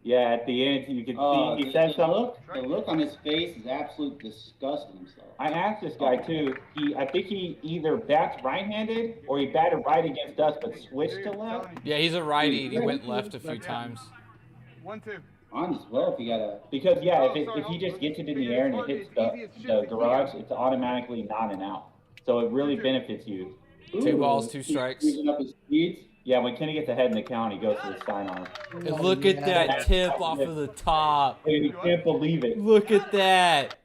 Yeah, at the end you can see he said something. The look on his face is absolutely disgusting himself. I asked this guy too. I think he either bats right-handed or he batted right against us, but switched to left. Yeah, he's a righty. And he went left a few times. 1-2. On as well if you got a. Because if he just gets it in the air and it hits the garage, it's automatically not an out. So it really benefits you. 2 balls, 2 strikes. Using up his speeds. Yeah, when Kenny gets ahead in the count, he goes to the sidearm. And look at that tip off of the top. You can't believe it. Look at that.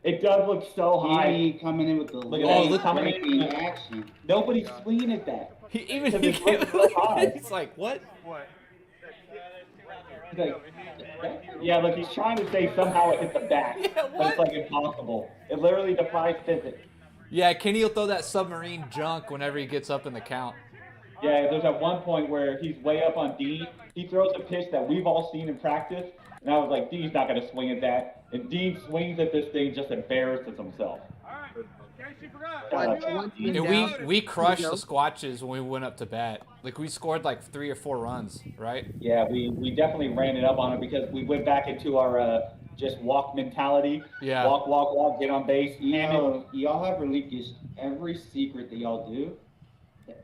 It does look so high. Kenny coming in with the in action. Nobody's swinging at that. He He's like, what? What? Yeah, look, he's trying to say somehow it hit the back. Yeah, but it's like impossible. It literally defies physics. Yeah, Kenny will throw that submarine junk whenever he gets up in the count. Yeah, there's at one point where he's way up on Dean. He throws a pitch that we've all seen in practice. And I was like, Dean's not going to swing at that. And Dean swings at this thing, just embarrasses himself. And we crushed the Squatches when we went up to bat. Like, we scored like 3 or 4 runs, right? Yeah, we definitely ran it up on it because we went back into our just walk mentality. Yeah. Walk, get on base. Y'all have relinquished every secret that y'all do.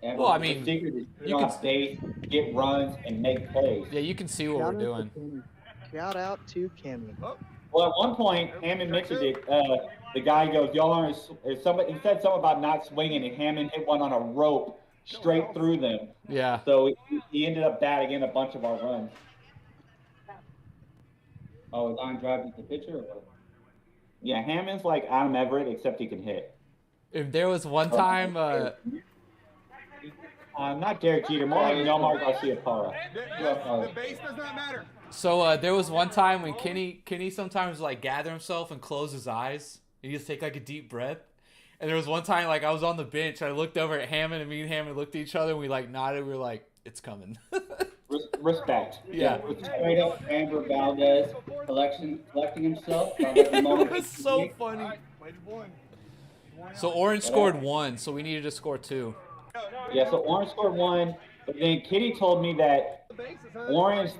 Well, I mean, the secret is get on base, get runs, and make plays. Yeah, you can see what we're doing. Shout out to Kenny. Well, at one point, Hammond mentioned it. The guy goes, "Y'all aren't." Somebody he said something about not swinging, and Hammond hit one on a rope straight through them. Yeah. So he ended up batting in a bunch of our runs. Oh, line drive with the pitcher or what? Yeah, Hammond's like Adam Everett, except he can hit. If there was one time, not Derek Jeter, more like Nomar Garciaparra. The base does not matter. So there was one time when Kenny sometimes like gather himself and close his eyes. And he just take like a deep breath. And there was one time like I was on the bench, I looked over at Hammond, and me and Hammond looked at each other, and we like nodded. We were like, "It's coming." Respect. Yeah. Straight up Amber Valdez collecting himself. It was so funny. So Orange scored 1, so we needed to score 2. Yeah, so Orange scored 1, but then Kitty told me that Orange,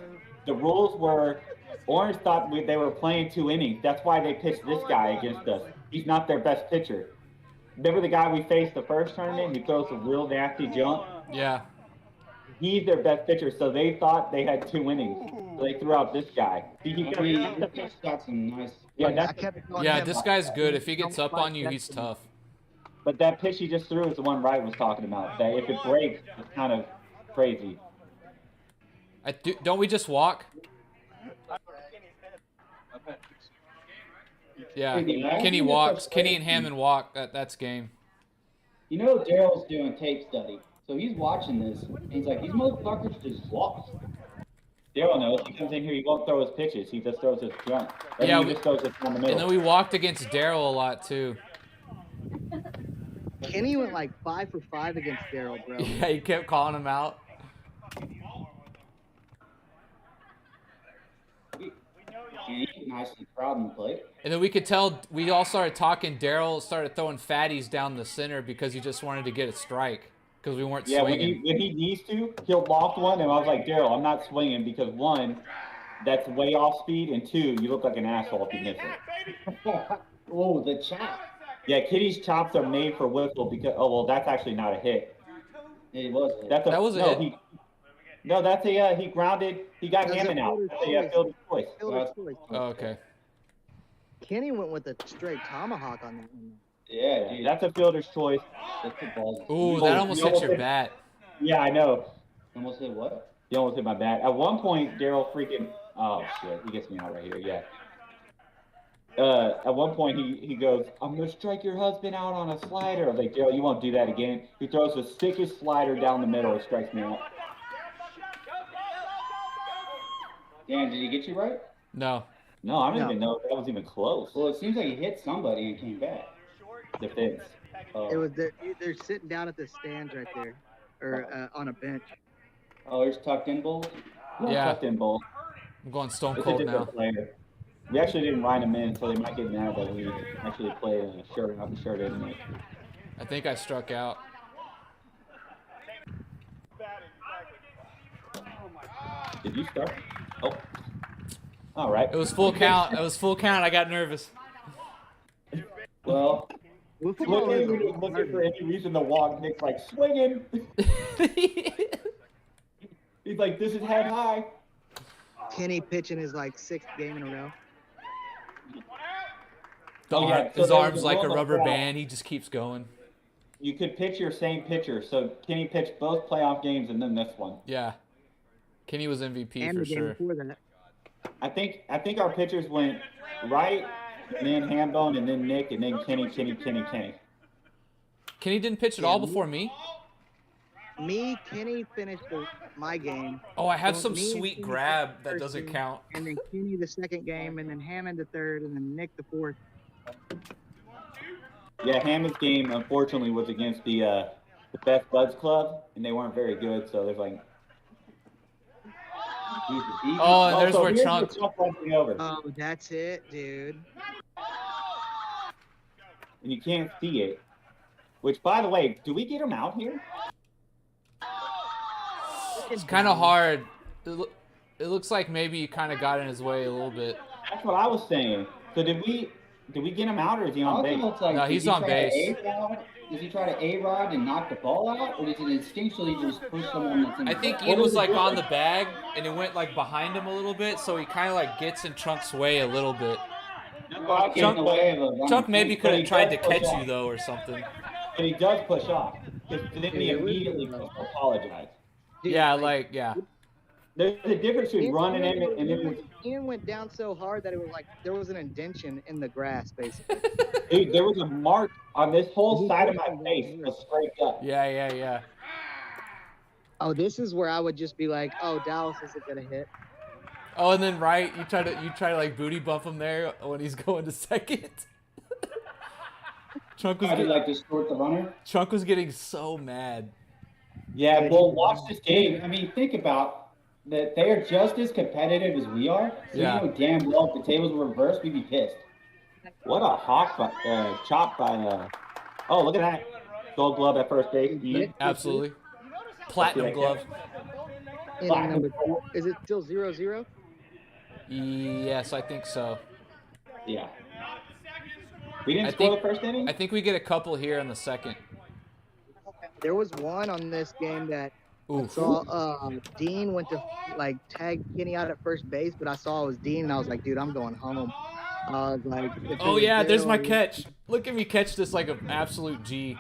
the rules were Orange thought they were playing 2 innings. That's why they pitched this guy against us. He's not their best pitcher. Remember the guy we faced the first tournament who throws a real nasty jump? Yeah. He's their best pitcher, so they thought they had 2 innings. So they threw out this guy. He's got some nice. Yeah, this guy's good. If he gets up on you, he's tough. But that pitch he just threw is the one Wright was talking about. That if it breaks, it's kind of crazy. Don't we just walk? Yeah, Kenny walks. Kenny and Hammond walk. That's game. You know, Daryl's doing tape study, so he's watching this. And he's like, these motherfuckers just walk. Daryl knows. He comes in here, he won't throw his pitches. He just throws his jump. Yeah, he just throws it down the middle. And then we walked against Daryl a lot too. Kenny went like 5 for 5 against Daryl, bro. Yeah, he kept calling him out. Nicely proud in the plate. And then we could tell, we all started talking. Daryl started throwing fatties down the center because he just wanted to get a strike because we weren't swinging. When he needs to, he'll loft one, and I was like, Daryl, I'm not swinging because 1, that's way off speed, and 2, you look like an asshole if you miss it. Oh, the chop. Yeah, Kitty's chops are made for Wiffle because, oh, well, that's actually not a hit. It was. That was a hit. No, that's a, he grounded, he got Hammond out. That's a fielder's choice. Oh, okay. Kenny went with a straight tomahawk on that one. Yeah, dude. That's a fielder's choice. Ooh, that almost hit your bat. Yeah, I know. Almost hit what? You almost hit my bat. At one point, Daryl freaking, oh shit, he gets me out right here, yeah. At one point, he goes, I'm going to strike your husband out on a slider. I was like, Daryl, you won't do that again. He throws the sickest slider down the middle and strikes me out. Dan, did he get you right? No. No, I don't even know if that was even close. Well, it seems like he hit somebody and came back. The fence. It was they're sitting down at the stands right there, or on a bench. Oh, there's tucked in bowl? Yeah. Tucked in bowl. I'm going stone It's cold a now. different player. We actually didn't line them in, so they might get mad that we actually played a shirt out the shirt in it. I think I struck out. Did you start? Oh. All right. It was full count. It was full count. I got nervous. Well, looking for any reason to walk, Nick's like, swinging. He's like, this is head high. Kenny pitching his like 6th game in a row. His arm's like a rubber band. He just keeps going. You could pitch your same pitcher. So Kenny pitched both playoff games and then this one. Yeah. Kenny was MVP And for the game sure. before that. I think our pitchers went Wright, and then Hambone, and then Nick, and then Kenny. Kenny didn't pitch at all before me? Kenny finished my game. Oh, I have So some me and sweet Kenny grab the that first doesn't game, count. And then Kenny the 2nd game, and then Hammond the 3rd, and then Nick the 4th. Yeah, Hammond's game, unfortunately, was against the Best Buds Club, and they weren't very good, so there's like... Oh, and there's where Trunk... Oh, that's it, dude. And you can't see it. Which, by the way, do we get him out here? It's kind of hard. It looks like maybe you kind of got in his way a little bit. That's what I was saying. So did we get him out, or is he on base? Like, no, he's on base. Does he try to A-Rod and knock the ball out, or does he instinctually just push someone that's in I the think ball? Ian was like on the bag, and it went like behind him a little bit, so he kind of like gets in Trunk's way a little bit. Trunk maybe could have tried to catch you though, or something. But he does push off. Because then he immediately apologized. Yeah, like, yeah. There's a difference between running in and then... Ian went down so hard that it was like there was an indentation in the grass, basically. Dude, there was a mark on this whole side of my face was scraped up. Yeah. Oh, this is where I would just be like, oh, Dallas isn't gonna hit. Oh, and then you try to like booty bump him there when he's going to 2nd. Trunk was getting so mad. Yeah, well, watch this game. I mean, think about that. They are just as competitive as we are. So Yeah. you know damn well if the tables were reversed, we'd be pissed. What a chop by oh, look at that. Gold glove at first base. Ian. Absolutely. Platinum glove. Inning number 4. Is it still 0-0? Yes, I think so. Yeah. We didn't score the first inning? I think we get a couple here in the second. There was one on this game that I saw Dean went to like tag Kenny out at first base, but I saw it was Dean and I was like, dude, I'm going home. I was like, oh yeah, there's my catch. Look at me catch this like an absolute G.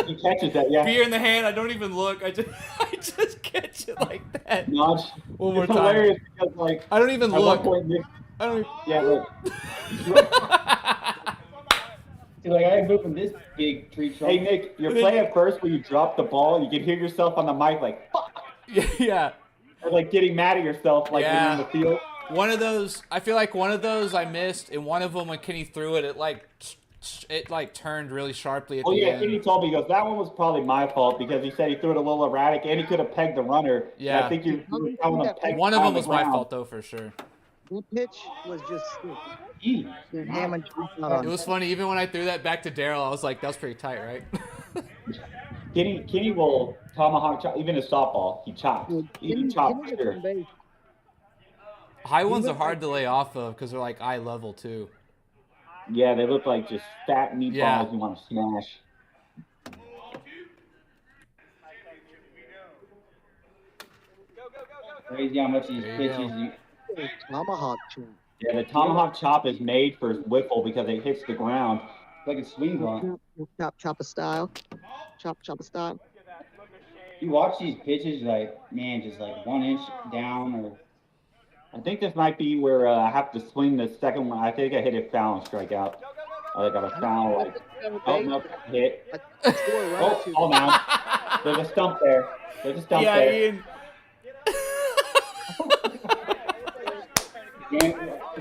He catches that, yeah. Beer in the hand, I don't even look. I just catch it like that. No, one more it's time. Hilarious because, like, I don't even at look. one point, Nick, I don't even... Yeah, look. See, like, I ain't moving this big tree trunk. Hey, Nick, your play at first where you drop the ball, you can hear yourself on the mic like, fuck. Yeah. Or, like, getting mad at yourself, like, when you're on the field. One of those, I feel like one of those I missed, and one of them when Kenny threw it, it turned really sharply at the end. Kenny told me, he goes, that one was probably my fault because he said he threw it a little erratic and he could have pegged the runner. Yeah. And I think you telling him peg one of them was my ground. fault though, for sure. The pitch was just it was funny, even when I threw that back to Daryl, I was like, that was pretty tight, right? Kenny will tomahawk chop, even a softball, he chops. He chops sure. High ones are hard to lay off of because they're like eye level too. Yeah, they look like just fat meatballs you want to smash. Crazy how much these pitches you... Tomahawk chop. Yeah, the tomahawk chop is made for Wiffle because it hits the ground. Like a swing ball. Chopper style. Chopper style. You watch these pitches, like, man, just like 1 inch down or... I think this might be where I have to swing the second one. I think I hit it foul and strike out. I got a foul, like, oh, no, hit. Oh, now. There's a stump there. There's a stump there. Ian.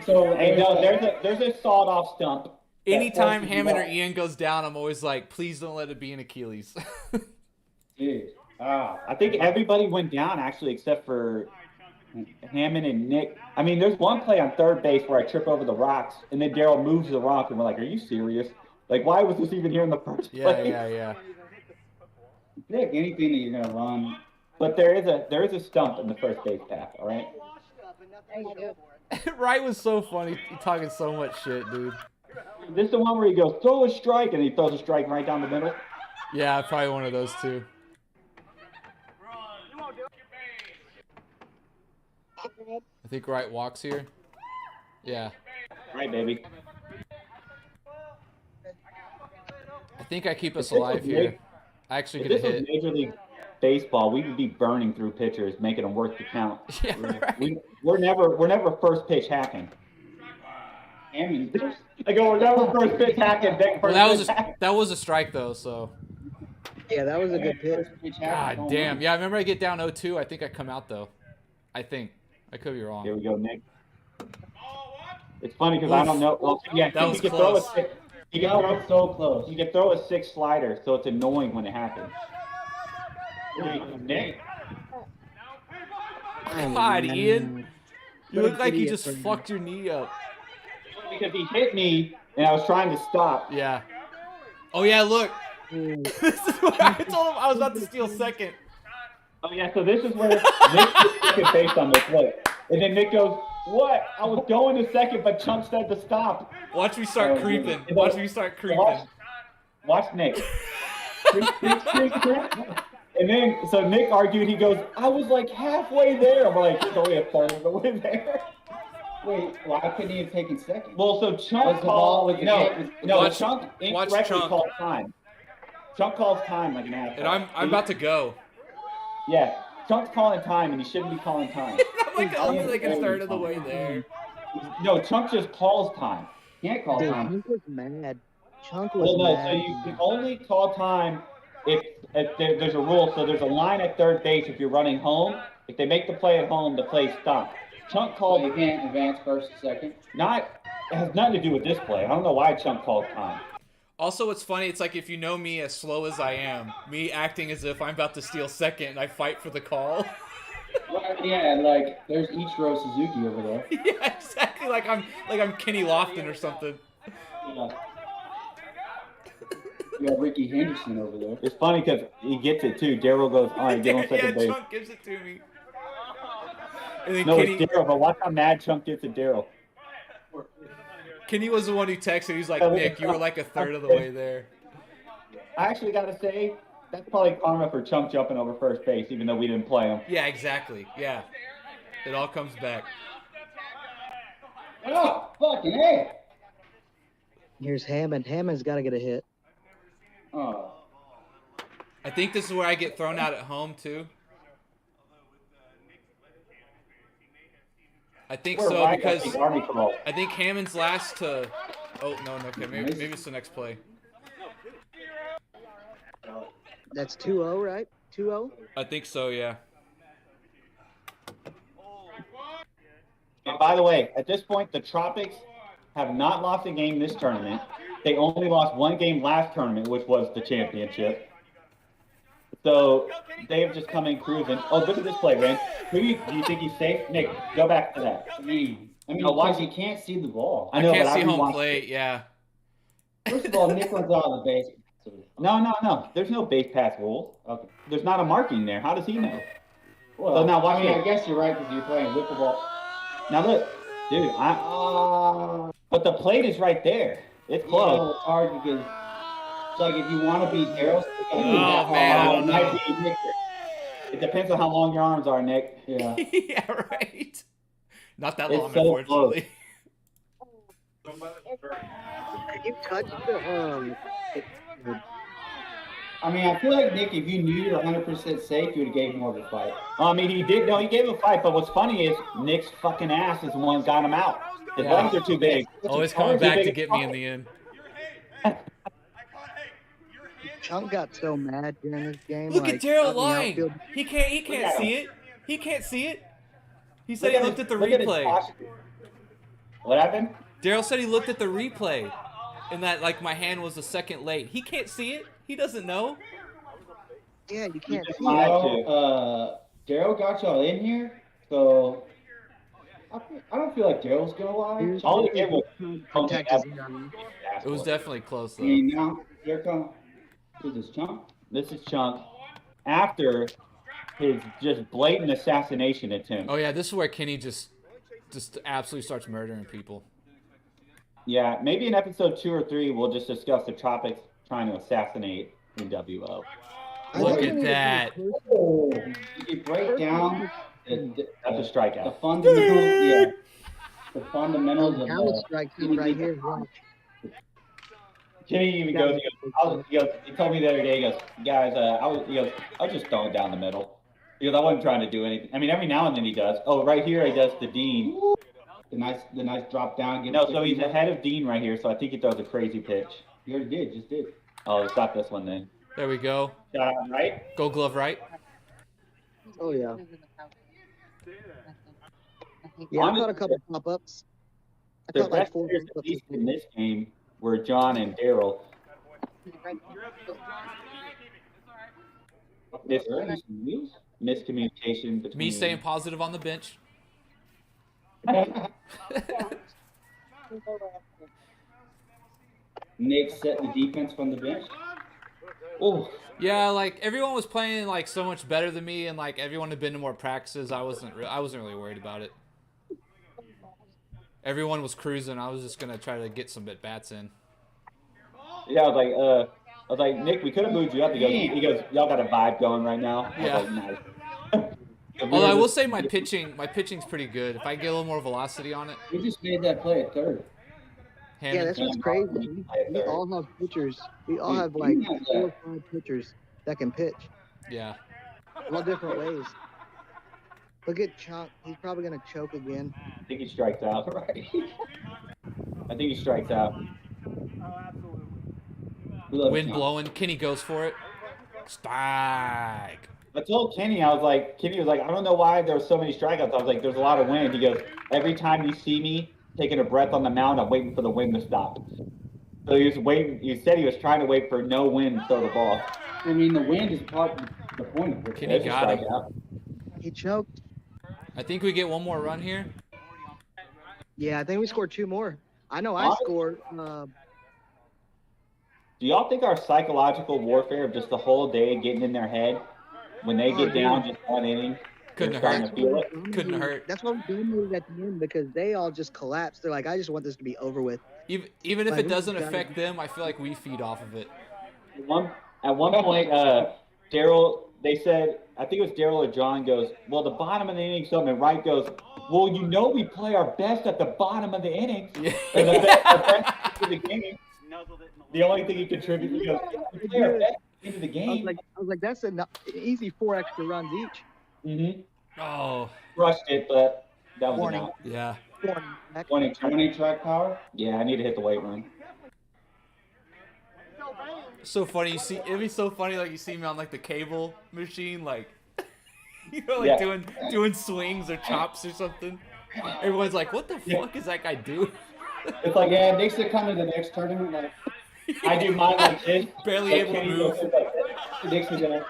So, hey, no, there's a sawed-off stump. Anytime Hammond or Ian goes down, I'm always like, please don't let it be an Achilles. Dude. I think everybody went down, actually, except for Hammond and Nick. I mean, there's one play on third base where I trip over the rocks, and then Daryl moves the rock, and we're like, are you serious? Like, why was this even here in the first place? Yeah. Nick, anything that you're going to run. But there is a stump in the first base path, all right? Wright was so funny. He's talking so much shit, dude. This is the one where he goes, throw a strike, and he throws a strike right down the middle? Yeah, probably one of those two. I think Wright walks here. Yeah. Right, baby. I think I keep us alive here. I actually get a hit. If this was Major League Baseball, we would be burning through pitchers, making them work the count. Yeah, right. We're never first pitch hacking. I go, we're never first pitch hacking. Well, that was a strike though, so. Yeah, that was a good pitch. God damn. Yeah, I remember I get down 0-2. I think I come out though. I think. I could be wrong. Here we go, Nick. It's funny because I don't know. Well, yeah, that was he can close. throw a six. He can throw so close. He can throw a 6 slider, so it's annoying when it happens. Nick. God, Ian. You look like you just fucked your knee up. Because he hit me, and I was trying to stop. Yeah. Oh, yeah, look. This is what I told him I was about to steal second. Oh, yeah, so this is where Nick gets second base on this play. And then Nick goes, what? I was going to second, but Chunk said to stop. Watch me start creeping. Watch me start creeping. Watch Nick. And then, so Nick argued, he goes, I was like halfway there. I'm like, it's only a third of the way there. Wait, why couldn't he have taken second? Well, so Chunk called, Chunk incorrectly called time. Chunk calls time like an asshole. And I'm about to go. Yeah, Chunk's calling time, and he shouldn't be calling time. I'm only like a third of the way there. No, Chunk just calls time. Can't call time. Chunk was mad. Chunk was mad. So you can only call time if there's a rule. So there's a line at third base if you're running home. If they make the play at home, the play stops. Chunk called. So you can't advance first and second? It has nothing to do with this play. I don't know why Chunk called time. Also, it's funny, it's like if you know me as slow as I am, me acting as if I'm about to steal second and I fight for the call. Yeah, like there's Ichiro Suzuki over there. Yeah, exactly. Like I'm Kenny Lofton or something. Yeah. You got Ricky Henderson over there. It's funny because he gets it too. Daryl goes, all right, get on second base. Chunk gives it to me. And then No, Kenny, it's Daryl, but watch how mad Chunk gets at Daryl. Kenny was the one who texted. He's like, Nick, you were like a third of the way there. I actually got to say, that's probably karma for Chunk jumping over first base, even though we didn't play him. Yeah, exactly. Yeah. It all comes back. Oh, fucking hey! Here's Hammond. Hammond's got to get a hit. Oh. I think this is where I get thrown out at home, too. I think We're so right because at the Army Patrol. I think Hammond's last to. Oh no, okay, maybe it's the next play. That's 2-0, right? 2-0. I think so, yeah. And by the way, at this point, the Tropics have not lost a game this tournament. They only lost one game last tournament, which was the championship. So they've just come in cruising. Oh, look at this play, Ren. Do you think he's safe? Nick, go back to that. I mean, watch. you can't see the ball. I know, can't but see home rewatched plate, it. yeah. First of all, Nick runs out of the base. No. There's no base pass rule. Okay. There's not a marking there. How does he know? Well, So now watch I it. guess you're right because you're playing wiffle ball. Now look, dude. But the plate is right there. It's close. Yeah, it's hard because it's like if you want to beat Daryl, Oh man, I don't know. It depends on how long your arms are, Nick. Yeah. Yeah, right. Not that It's long, so unfortunately. Could you touch the I mean, I feel like Nick, if you knew you're 100% safe, you would have gave him more of a fight. I mean, he did. No, he gave him a fight. But what's funny is Nick's fucking ass is the one that got him out. His legs are too big. Always coming back to get me in the end. Chunk got so mad during this game. Look like, at Daryl out in the lying. outfield. He can't see it. He can't see it. He said he looked at the replay. What happened? Daryl said he looked at the replay, and that like my hand was a second late. He can't see it. He doesn't know. Yeah, you can't see Daryl got y'all in here, so I don't feel like Daryl's gonna lie. All he did was contact It was definitely close I though. mean, now here comes this Chunk. This is Chunk. After his just blatant assassination attempt. Oh yeah, this is where Kenny just absolutely starts murdering people. Yeah, maybe in episode 2 or 3 we'll just discuss the Tropics trying to assassinate NWO. Look at that. Oh, you break down That's a strikeout. the fundamentals. Yeah, the fundamentals of Counter strike right here. Watch. Kenny even goes, he told me the other day, he goes, guys, I was just throwing down the middle. Because I wasn't trying to do anything. I mean, every now and then he does. Oh, right here he does the Dean. the nice drop down. No, so he's ahead of Dean right here, so I think he throws a crazy pitch. You already just did. Oh, stop this one then. There we go. Shot out right. Gold glove right. Oh yeah. Yeah, I caught a couple pop-ups. I The caught like best 4 players, at pop-ups. least in this game, were John and Daryl. Miscommunication between Me staying positive on the bench. Nick set the defense from the bench. Oh, Yeah, like everyone was playing like so much better than me, and like everyone had been to more practices. I wasn't really worried about it. Everyone was cruising. I was just gonna try to get some at bats in. yeah, I was like, Nick, we could have moved you up. He goes, y'all got a vibe going right now. I was Yeah. like, nice. Although I will say my pitching's pretty good. If I get a little more velocity on it. We just made that play at third. Yeah, that's what's crazy. We all have pitchers. We all have like 4 or 5 pitchers that can pitch. Yeah. All different ways. Look at Chunk. He's probably gonna choke again. I think he strikes out. Right. I think he strikes out. Wind blowing. Kenny goes for it. Strike. I told Kenny, Kenny was like, I don't know why there were so many strikeouts. I was like, there's a lot of wind. He goes, every time you see me taking a breath on the mound, I'm waiting for the wind to stop. So he was waiting. He said he was trying to wait for no wind to throw the ball. I mean, the wind is part of the point of it. Kenny got him. He choked. I think we get one more run here. Yeah, I think we scored 2 more. I know I scored. Do y'all think our psychological warfare of just the whole day getting in their head when they get down just 1 inning? Couldn't starting hurt. to feel it. Couldn't hurt. That's what we dominated at the end because they all just collapsed. They're like, I just want this to be over with. Even if Like, it doesn't we gotta- affect them, I feel like we feed off of it. At one point, Daryl, they said, I think it was Daryl or John goes, well, the bottom of the inning, something, and Wright goes, well, you know we play our best at the bottom of the innings. Yeah. Or the best of the game. The only thing he contributes, he goes, yeah, we play our best into the game. I was like, that's an easy 4 extra runs each. Mm-hmm. Oh. Crushed it, but that was Warning. an out. Yeah. 20 track power? Yeah, I need to hit the weight run. So funny, it'd be so funny, like you see me on like the cable machine, like like doing swings or chops or something. Everyone's like, what the fuck is that guy doing? It's like, yeah, Nick's to come to the next tournament. Like, I do mine like this. Barely able to move. Nick's gonna.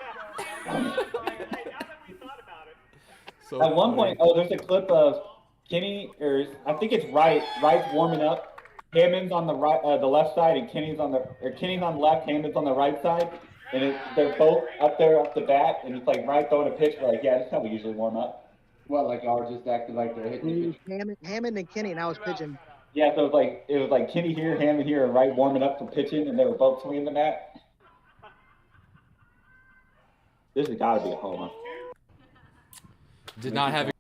So At one point, there's a clip of Kenny, or I think it's Wright's warming up. Hammond's on the right, the left side, and Kenny's on the left. Hammond's on the right side, and they're both up there up the bat, and it's like Wright throwing a pitch. We're like, yeah, that's how we usually warm up. What, like y'all just acted like they're hitting? Hammond and Kenny, and I was pitching. Yeah, so it was like Kenny here, Hammond here, and Wright warming up for pitching, and they were both swinging the bat. This has got to be a home run. Did not have.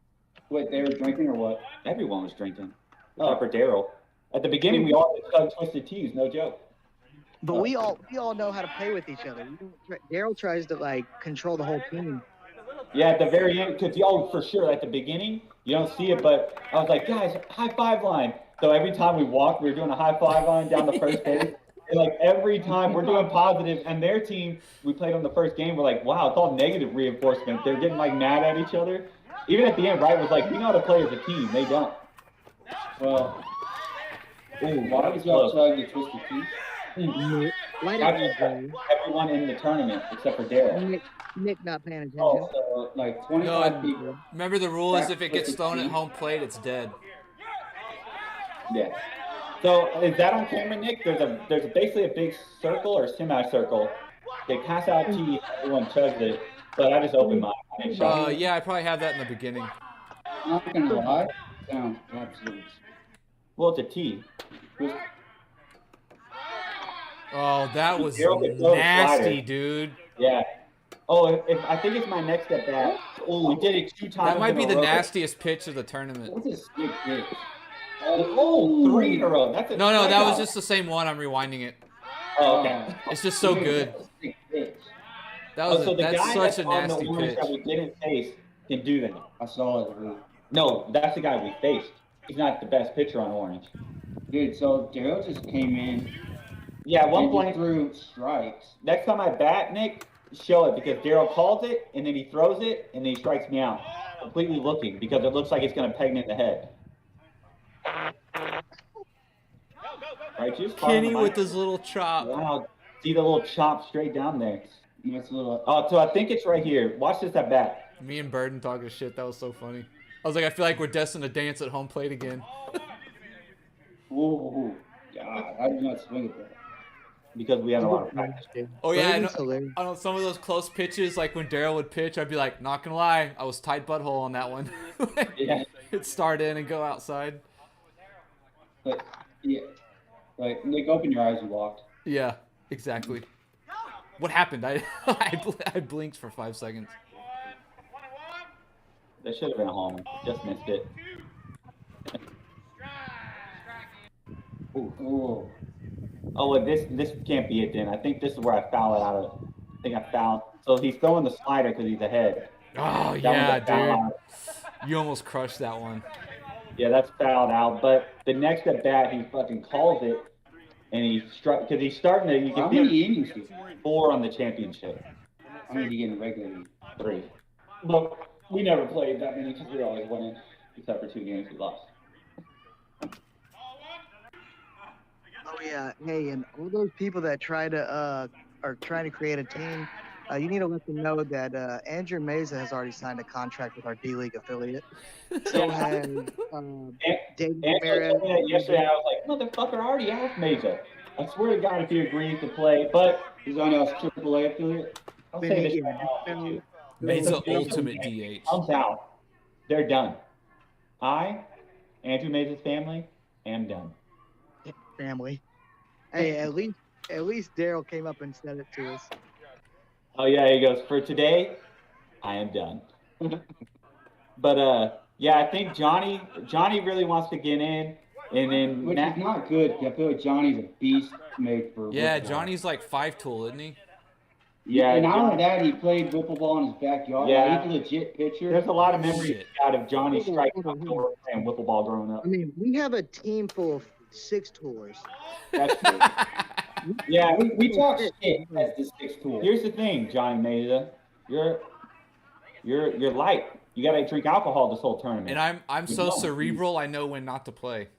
Wait, they were drinking or what? Everyone was drinking, except for Daryl. At the beginning, we all dug Twisted Teas, no joke. But we all know how to play with each other. Daryl tries to like control the whole team. Yeah, at the very end, because for sure, at the beginning, you don't see it, but I was like, guys, high five line. So every time we walked, we were doing a high five line down the first base. And like every time we're doing positive, and their team, we played on the first game, we're like, wow, it's all negative reinforcement. They're getting like mad at each other. Even at the end, Wright was like, we know how to play as a team. They don't. Well, why was y'all trying to twist the teeth? Everyone in the tournament except for Daryl. Nick not paying attention. Oh, so like 25 people. Remember the rule is if it gets thrown at home plate, it's dead. Yeah. So is that on camera, Nick? There's basically a big circle or semicircle. They pass out teeth, everyone chugs it. But I just opened mine. Yeah, I probably have that in the beginning. Not gonna lie. Sounds absolutely. Well, it's a T. Oh, that was nasty, dude. Yeah. Oh, I think it's my next at bat. Oh, we did it 2 times. That might be the row. nastiest pitch of the tournament. What's this big pitch? Oh, 3 in a row. That's a No, that was just the same one. I'm rewinding it. Oh, okay. It's just so good. That's such a nasty pitch. That we didn't face can do that. I saw it. No, that's the guy we faced. He's not the best pitcher on Orange. Dude, so Daryl just came in. Yeah, at one point threw strikes. Next time I bat, Nick, show it because Daryl calls it and then he throws it and then he strikes me out. Completely looking because it looks like it's gonna peg me in the head. Right, just Kenny with his little chop. Wow, see the little chop straight down there. Nice little. Oh, so I think it's right here. Watch this at bat. Me and Burden talking shit. That was so funny. I was like, I feel like we're destined to dance at home plate again. Ooh, God, I did not swing at that. Because we had a lot of practice. Oh yeah, I know some of those close pitches, like when Daryl would pitch, I'd be like, not gonna lie, I was tight butthole on that one. Yeah. It'd start in and go outside. But yeah, like Nick, open your eyes. You walked. Yeah, exactly. What happened? I blinked for 5 seconds. That should have been a home. Just missed it. Ooh. Oh, well, this can't be it then. I think this is where I foul it out of. I think I fouled. So he's throwing the slider because he's ahead. Oh, yeah, dude. You almost crushed that one. Yeah, that's fouled out. But the next at bat, he fucking calls it, and he struck because he's starting to. You can How many innings? 4 on the championship. How many did you get in the regular league? 3. But we never played that many because we were always winning, except for 2 games we lost. Oh yeah, hey, and all those people that try to are trying to create a team, you need to let them know that Andrew Meza has already signed a contract with our D League affiliate. So has David Ramirez. Yesterday I was like, motherfucker, I already asked Meza. I swear to God, if he agrees to play, but he's on our AAA affiliate. I'll say this right Made's the ultimate DH. Comes out, they're done. I, Andrew Mays' family, am done. Family. Hey, at least Daryl came up and said it to us. Oh yeah, he goes, for today, I am done. But yeah, I think Johnny really wants to get in, and then Which is not good. I feel like Johnny's a beast made for. Yeah, Wiffle. Johnny's like 5-tool, isn't he? Yeah, and not only that, he played wiffle ball in his backyard. Yeah. He's a legit pitcher. There's a lot of memories out of Johnny striking out playing wiffle ball growing up. I mean, we have a team full of 6-toolers. That's true. Yeah, we talk shit as the 6-tool. Here's the thing, Johnny Mesa, you're light. You gotta drink alcohol this whole tournament. And I'm so cerebral, I know when not to play.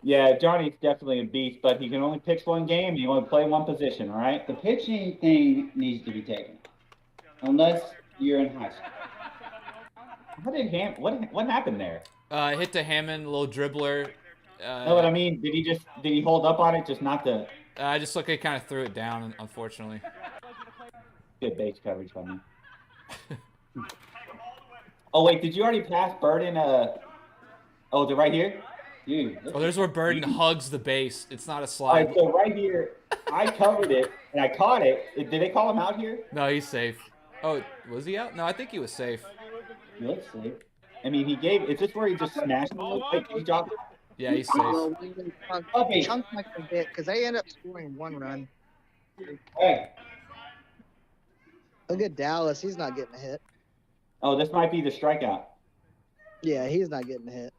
Yeah, Johnny's definitely a beast, but he can only pitch one game. He only play one position. All right. The pitching thing needs to be taken, unless you're in high school. What happened there? Hit to Hammond, little dribbler. Know what I mean? Did he hold up on it? Just not the. I just look. He kind of threw it down, unfortunately. Good base coverage by me. Oh wait, did you already pass Burden? Oh, they're right here. Dude. Oh, there's where Burden hugs the base. It's not a All slide. right, so right here, I covered it and I caught it. Did they call him out here? No, he's safe. Oh, was he out? No, I think he was safe. He looks safe. I mean, he gave. Is this where he just smashed him? Wait, did he drop it? Yeah, he's safe. Chunk like a bit because they end up scoring 1 run. Hey. Look at Dallas. He's not getting a hit. Oh, this might be the strikeout. Yeah, he's not getting a hit.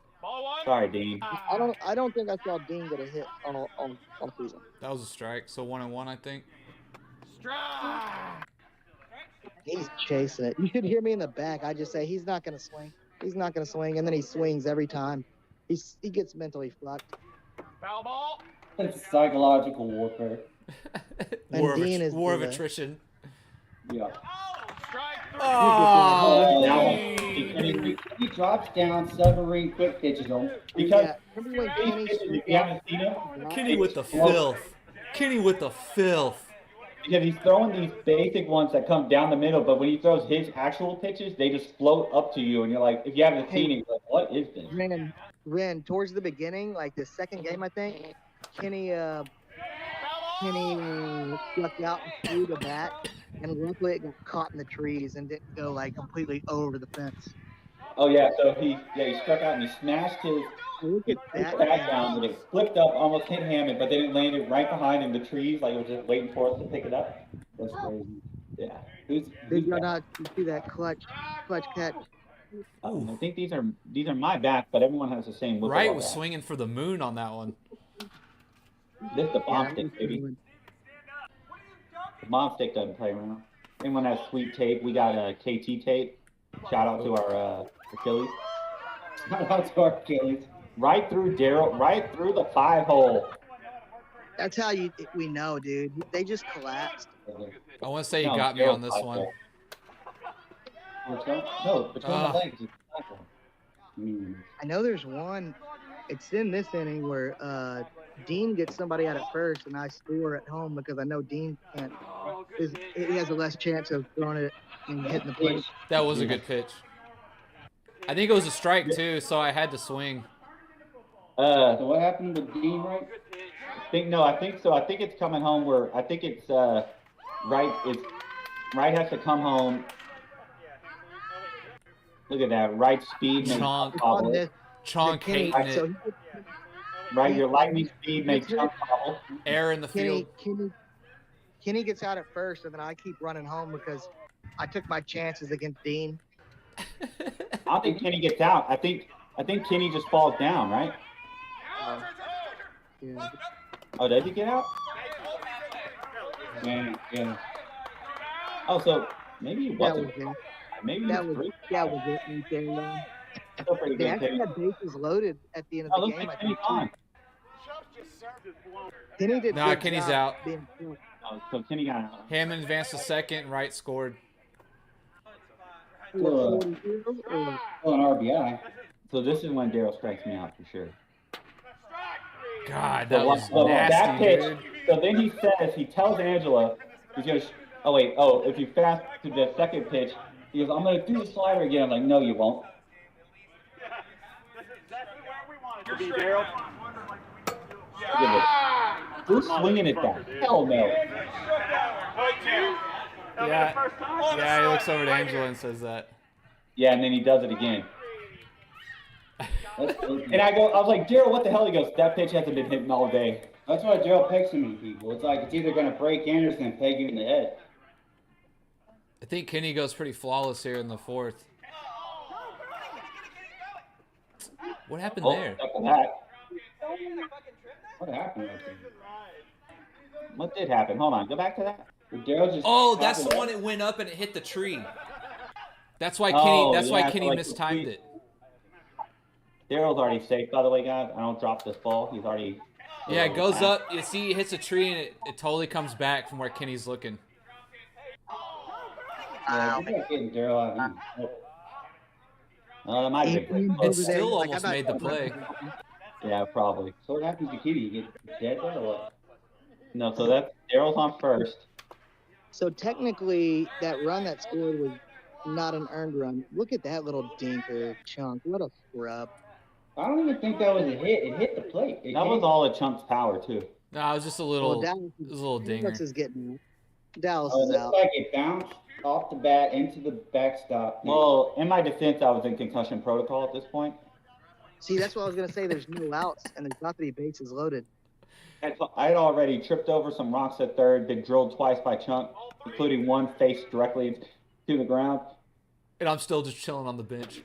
Sorry, Dean. I don't think I saw Dean get a hit all season. That was a strike. So 1-1, I think. He's chasing it. You should hear me in the back. I just say he's not going to swing. He's not going to swing, and then he swings every time. He gets mentally fucked. Foul ball. It's psychological warfare. War of attrition. Yeah. Oh, he drops down submarine quick pitches on. Because Kenny with the filth. Kenny with the filth. Because he's throwing these basic ones that come down the middle, but when he throws his actual pitches, they just float up to you, and you're like, if you haven't seen it, you're like, what is this? Ren, towards the beginning, like the second game, I think, Kenny struck out and threw the bat, and luckily it got caught in the trees and didn't go like completely over the fence. Oh yeah, so he struck out and he smashed his bat down, but it flipped up, almost hit Hammond, but then it landed right behind in the trees, like it was just waiting for us to pick it up. That's crazy. Yeah. Did you not see that clutch catch? I think these are my bats, but everyone has the same. Wright was swinging for the moon on that one. This is the bomb stick, baby. The bomb stick doesn't play around. Anyone has sweet tape? We got a KT tape. Shout out to our Achilles. Shout out to our Achilles. Right through Daryl, right through the 5-hole. That's how we know, dude. They just collapsed. I want to say you got me on this one. No, between the legs. I know there's one. It's in this inning where Dean gets somebody out at first, and I score at home because I know Dean can't. He has a less chance of throwing it and hitting the plate. That was a good pitch. I think it was a strike too, so I had to swing. So what happened with Dean, right? I think so. I think it's coming home where I think it's Wright has to come home. Look at that. Right speed makes Chonk hating it. Right, your lightning speed makes Chonk bobble. Air in the field. Kenny gets out at first, and then I keep running home because I took my chances against Dean. I don't think Kenny gets out. I think Kenny just falls down, right? Yeah. Oh, did he get out? Yeah. Oh, so maybe he wasn't. Maybe that was it. Still pretty They good. actually had bases loaded at the end of the game. I think. Kenny did. Nah, Kenny's out. Oh, so Kenny got out. Hammond advanced to second. Wright scored. Well, an RBI. So this is when Daryl strikes me out for sure. God, that was nasty, that pitch, dude. So then he tells Angela, He's gonna. Oh wait. Oh, if you fast to the second pitch, he goes, "I'm gonna do the slider again." I'm like, "No, you won't." Who's swinging at that? Hell no. Yeah, he looks over to Angela and says that. Yeah, and then he does it again. And I was like, Daryl, what the hell? He goes, that pitch hasn't been hitting all day. That's why Daryl picks so many people. It's like it's either gonna break in or it's gonna peg you in the head. I think Kenny goes pretty flawless here in the fourth. What happened there? What happened? What did happen? Hold on, go back to that. Oh, that's the one that went up and it hit the tree. That's why Kenny. That's why Kenny mistimed it. Daryl's already safe, by the way, guys. I don't drop this ball. He's already. Yeah, it goes up. You see, it hits a tree and it totally comes back from where Kenny's looking. That might have been. It still almost made the play. Yeah, probably. So what happens to Kitty? You get dead there or what? No, so that's Daryl's on first. So technically, that run that scored was not an earned run. Look at that little dinker chunk. What a scrub. I don't even think that was a hit. It hit the plate. That was all a Chunk's power, too. No, it was just a little, Dallas, it was a little dinger. Dallas is getting Dallas It is looked out. like it bounced off the bat into the backstop. Well, in my defense, I was in concussion protocol at this point. See, that's what I was going to say. There's no outs, and there's not to be bases loaded. I had already tripped over some rocks at third, been drilled twice by Chunk, including one face directly to the ground. And I'm still just chilling on the bench.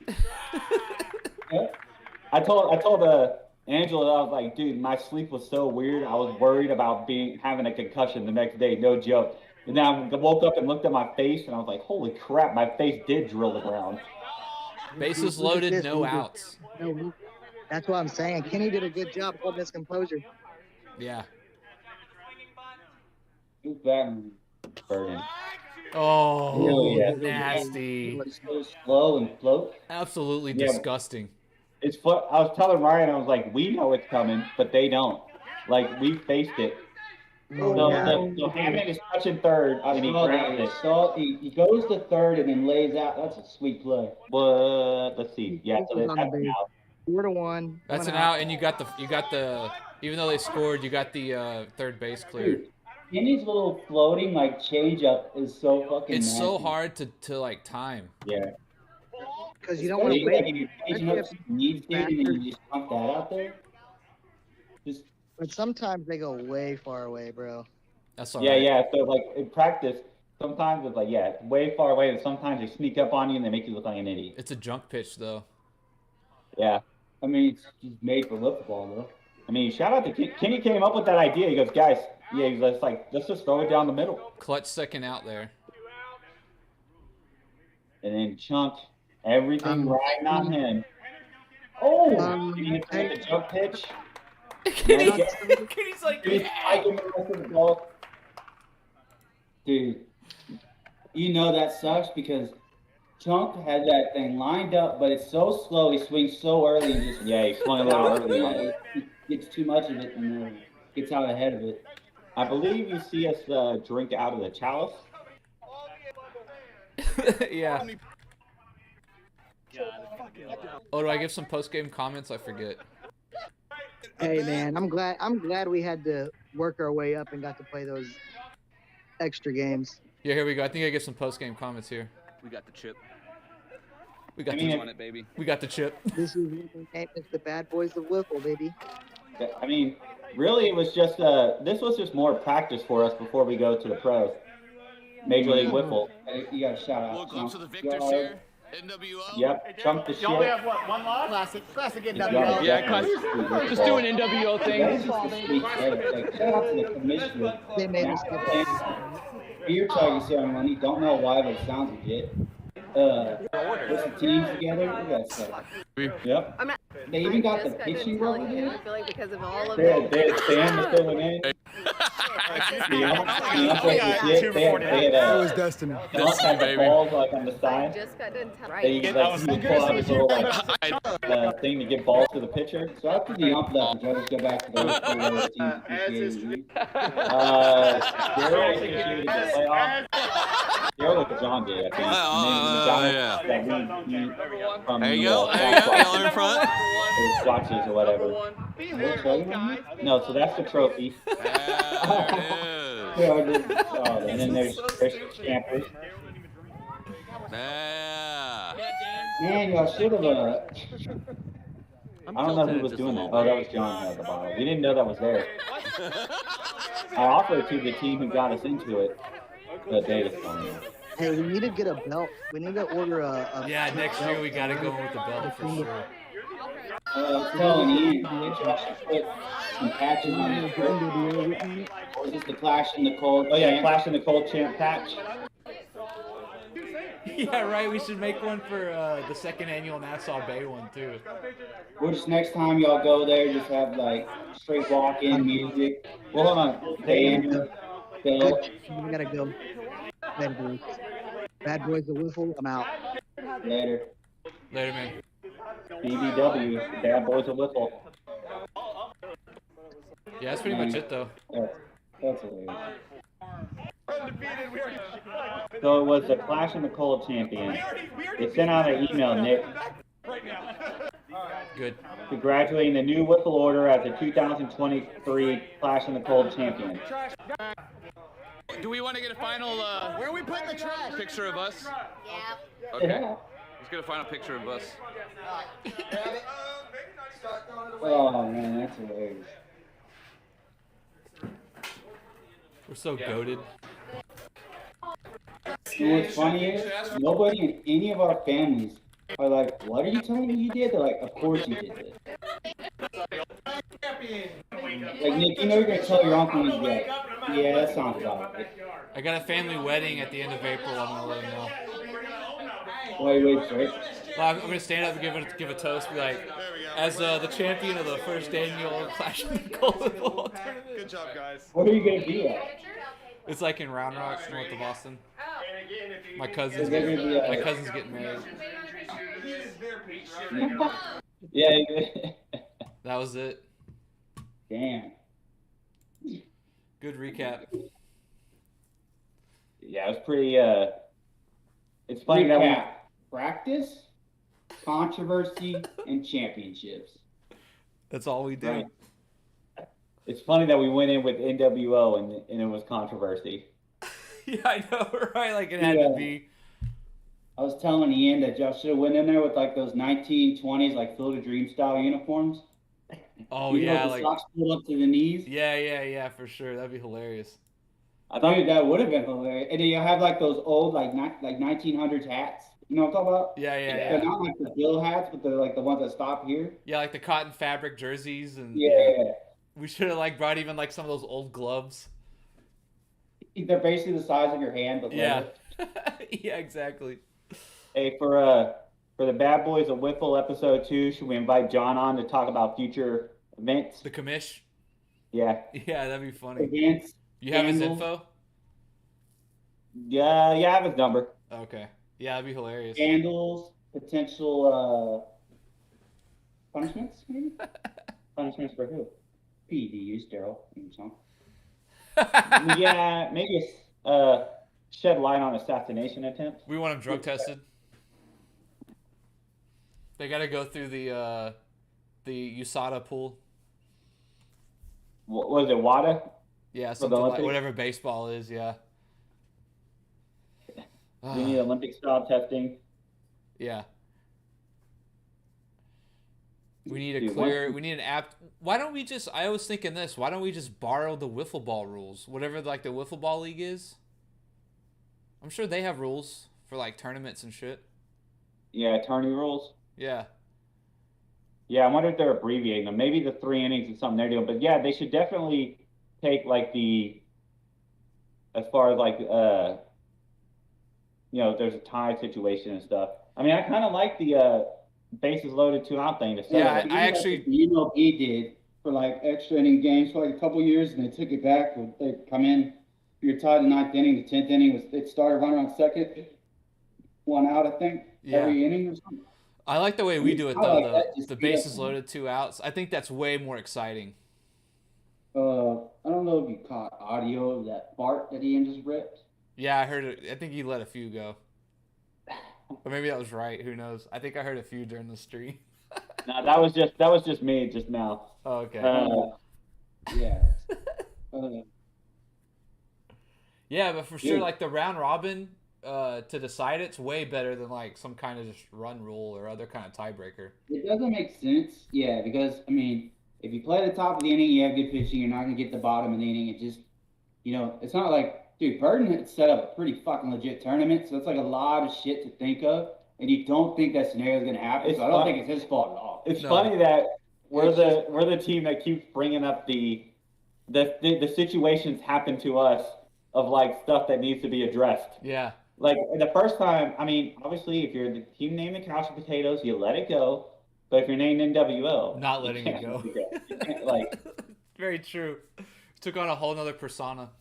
I told Angela, I was like, dude, my sleep was so weird. I was worried about having a concussion the next day, no joke. And then I woke up and looked at my face, and I was like, holy crap, my face did drill the ground. Bases loaded, no outs. No, that's what I'm saying. Kenny did a good job holding his composure. Yeah. Who's batting? Burden. Oh, yeah. nasty. So slow and float. Absolutely disgusting. It's I was telling Ryan, I was like, we know it's coming, but they don't. Like, we faced it. So Hammond is touching third, and he grabs it. So he goes to third and then lays out. That's a sweet play. But let's see. Yeah, so that's an out. 4-1. That's an out, and you got the. Even though they scored, you got the third base cleared. Kenny's little floating like change up is so fucking. It's nasty. so hard to like time. Yeah. Because you don't want to wait. You're changing up needs dude, and then you just pump that out there. But sometimes they go way far away, bro. That's all right. Yeah. So like in practice, sometimes it's like way far away, and sometimes they sneak up on you and they make you look like an idiot. It's a junk pitch though. Yeah. I mean, it's made for football though. I mean, shout out to Kenny. Came up with that idea. He goes, guys, he's like, let's just throw it down the middle. Clutch second out there. And then Chunk, everything riding on him. Oh, did he hit the jump pitch? Kenny's like, dude, you know that sucks because Chunk had that thing lined up, but it's so slow. He swings so early and just he swung a little early. He gets too much of it and gets out ahead of it. I believe you see us drink out of the chalice. Yeah. Oh, do I give some post-game comments? I forget. Hey man, I'm glad we had to work our way up and got to play those extra games. Yeah, here we go. I think I get some post-game comments here. We got the chip. We got on it, baby. We got the chip. This is it's the bad boys of Wiffle, baby. I mean, really, it was just this was just more practice for us before we go to the pros. Major League Wiffle. You got to shout out. Welcome to the victors here. NWO. Yep, Chunk the shit. Y'all have what? One loss? Classic NWO. Yeah, just do an NWO thing. Shout out to the commissioner. They made us get Beer chugging ceremony. Don't know why, but it sounds legit. Put some teams together. Look at that stuff. Yep. They even got the pitching rubber, dude. I feel like because of all of Sam was filling in. It was destiny. Destiny, baby. Balls like on the side. Just got done telling They use like you pull out this little like thing to get balls to the pitcher. So after the ump left, the judges go back to the team appreciating. Daryl appreciated the playoff. Daryl like John did, I think. From there you go. Y'all in front. Watches or whatever. No, so that's the trophy. And then there's campers. Man, y'all should have. I don't know who was doing that. Oh, that was John at the bottom. We didn't know that was there. I offered to the team who got us into it, but they just told me. Hey, we need to get a belt. We need to order a yeah, next year we got to go with the belt for sure. I'm telling you, I should put some patches on his shirt. Or is this the Clash in the Cold? Oh yeah, Clash in the Cold champ patch. Yeah, right. We should make one for the second annual Nassau Bay one too. Or just next time y'all go there, just have like straight walk-in music. Well, hold on. Band, Bill. We gotta go. Bad boys of Wiffle. I'm out. Later. Later, man. BBW, Bad Boys of Wiffle. Yeah, that's pretty much it though. That's hilarious. So it was the Clash in the Cold champion. They sent out an email, Nick. Good. Congratulating the new Wiffle order as the 2023 Clash in the Cold champion. Do we want to get a final Where are we putting the trash? picture of us? Yeah. Okay. Let's get a final picture of us. Oh man, that's hilarious. We're so goated. You know what's funny is nobody in any of our families are like, "What are you telling me you did?" They're like, "Of course you did this." Like Nick, you know you're gonna tell your uncle and he's like, "Yeah, that sounds about right." I got a family wedding at the end of April. I'm gonna let them know. Wait, sorry. Well, I'm gonna stand up and give a toast. Be like, as the champion of the first annual Clash of the Cold Football tournament. Good job, guys. What are you gonna be at? It's like in Round Rock, north of Boston. My cousin's gonna be, getting married. Yeah. That was it. Damn. Good recap. Yeah, it was pretty. It's funny that Recap. Practice, controversy, and championships. That's all we do. Right. It's funny that we went in with NWO and it was controversy. Yeah, I know, right? Like it had to be. I was telling Ian that y'all should have went in there with like those 1920s like Field of Dream style uniforms. Oh You know, yeah, the like socks pulled up to the knees. yeah, for sure. That'd be hilarious. I thought Dude, that would have been hilarious. And then you have like those old like 1900s hats. You know what I'm talking about? Yeah. They're not like the Bill hats, but they're like the ones that stop here. Yeah, like the cotton fabric jerseys and. Yeah. We should have like brought even like some of those old gloves. They're basically the size of your hand, but yeah. leather. Yeah, exactly. Hey, for the Bad Boys of Wiffle episode 2, should we invite John on to talk about future events? The commish? Yeah. Yeah, that'd be funny. Events. You have his candles. info? Yeah, I have his number. Okay. Yeah, that'd be hilarious. Scandals, potential punishments, maybe? Punishments for who? PEDUs, Daryl. Yeah, maybe shed light on assassination attempt. We want him drug tested. They got to go through the USADA pool. What was it, WADA? Yeah, something like whatever baseball is. Yeah. We need Olympic style testing. Yeah. We need a clear. We need an app. Why don't we just? I was thinking this. Why don't we just borrow the wiffle ball rules? Whatever like the wiffle ball league is. I'm sure they have rules for like tournaments and shit. Yeah, tourney rules. Yeah. Yeah, I wonder if they're abbreviating them. Maybe the 3 innings is something they're doing. But yeah, they should definitely take like as far as like there's a tie situation and stuff. I mean, I kind of like the bases loaded 2 out thing. Yeah, I actually the MLB did for like extra inning games for like a couple years, and they took it back. They come in, you're tied in the 9th inning, the 10th inning it started running on second, 1 out, I think, every inning or something. I like the way we do it I though. like The bases loaded, 2 outs. I think that's way more exciting. I don't know if you caught audio of that fart that Ian just ripped. Yeah, I heard it. I think he let a few go. Or maybe that was right. Who knows? I think I heard a few during the stream. No, that was just me just now. Oh, okay. Yeah. Yeah, but for sure, like the round robin to decide it's way better than like some kind of just run rule or other kind of tiebreaker. It doesn't make sense, yeah, because I mean, if you play the top of the inning, you have good pitching. You're not gonna get the bottom of the inning. It just, it's not like, dude, Burden had set up a pretty fucking legit tournament, so it's like a lot of shit to think of, and you don't think that scenario is gonna happen. So I don't think it's his fault at all. It's funny that we're the team that keeps bringing up the situations happen to us of like stuff that needs to be addressed. Yeah. Like the first time, I mean, obviously, if you're the team named the Couch of Potatoes, you let it go. But if you're named NWO, not letting it go. You can't, like, very true. Took on a whole nother persona.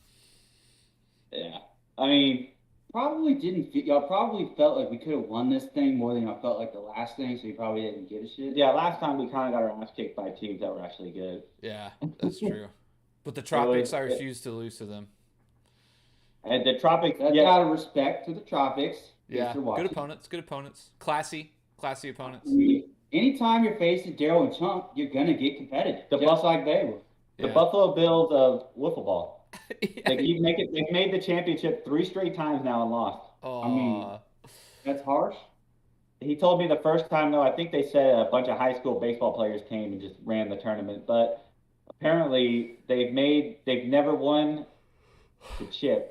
Yeah, I mean, y'all probably felt like we could have won this thing more than y'all felt like the last thing, so you probably didn't give a shit. Yeah, last time we kind of got our ass kicked by teams that were actually good. Yeah, that's true. But the Tropics, I refuse to lose to them. And the Tropics, that's out of respect to the Tropics. Yeah, good opponents. Classy opponents. Anytime you're facing Daryl and Chunk, you're gonna get competitive, just like they were. The Buffalo Bills of wiffle ball. They've made the championship 3 straight times now and lost. I mean, that's harsh. He told me the first time, though, I think they said a bunch of high school baseball players came and just ran the tournament. But apparently they've never won the chip.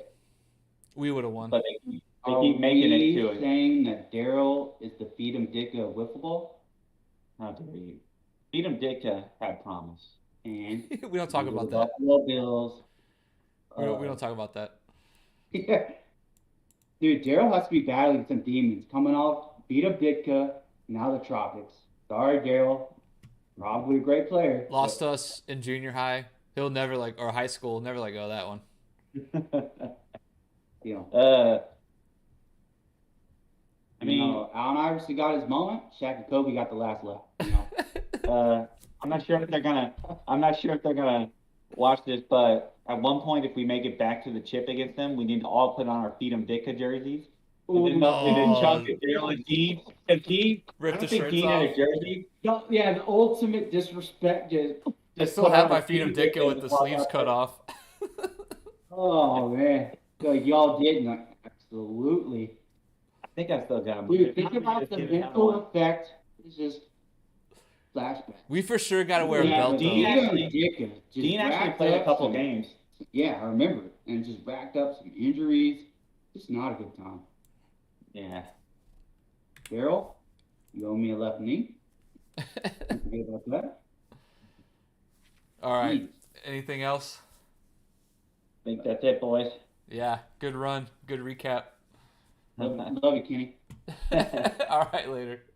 We would have won. But they keep making it to it. Saying that Daryl is the Feed 'em Dicka of wiffle ball? How dare you? Feed 'em Dicka had promise. And we don't talk about that. Buffalo Bills. We don't talk about that. Yeah. Dude, Daryl has to be battling some demons coming off Feed 'em Dicka, now the Tropics. Sorry, Daryl. Probably a great player. Lost to us in junior high. He'll never or high school, never let go of that one. I mean, Allen Iverson got his moment. Shaq and Kobe got the last laugh. I'm not sure if they're gonna watch this, but at one point, if we make it back to the chip against them, we need to all put on our Feed 'em Dicka jerseys. And then Chunk and Daryl and Dean. And Dean, I don't think Dean had a jersey. Yeah, the ultimate disrespect. I still have my Feed 'em Dicka with the sleeves cut off. Oh man, y'all didn't. Absolutely. I think I still got them. Dude, think about the mental effect. It's just flashback. We for sure got to wear a belt. Dean actually played a couple games. Yeah, I remember. And just racked up some injuries. Just not a good time. Yeah. Daryl, you owe me a left knee. Don't forget about that. All right. Anything else? I think that's it, boys. Yeah. Good run. Good recap. Love you, Kenny. All right, later.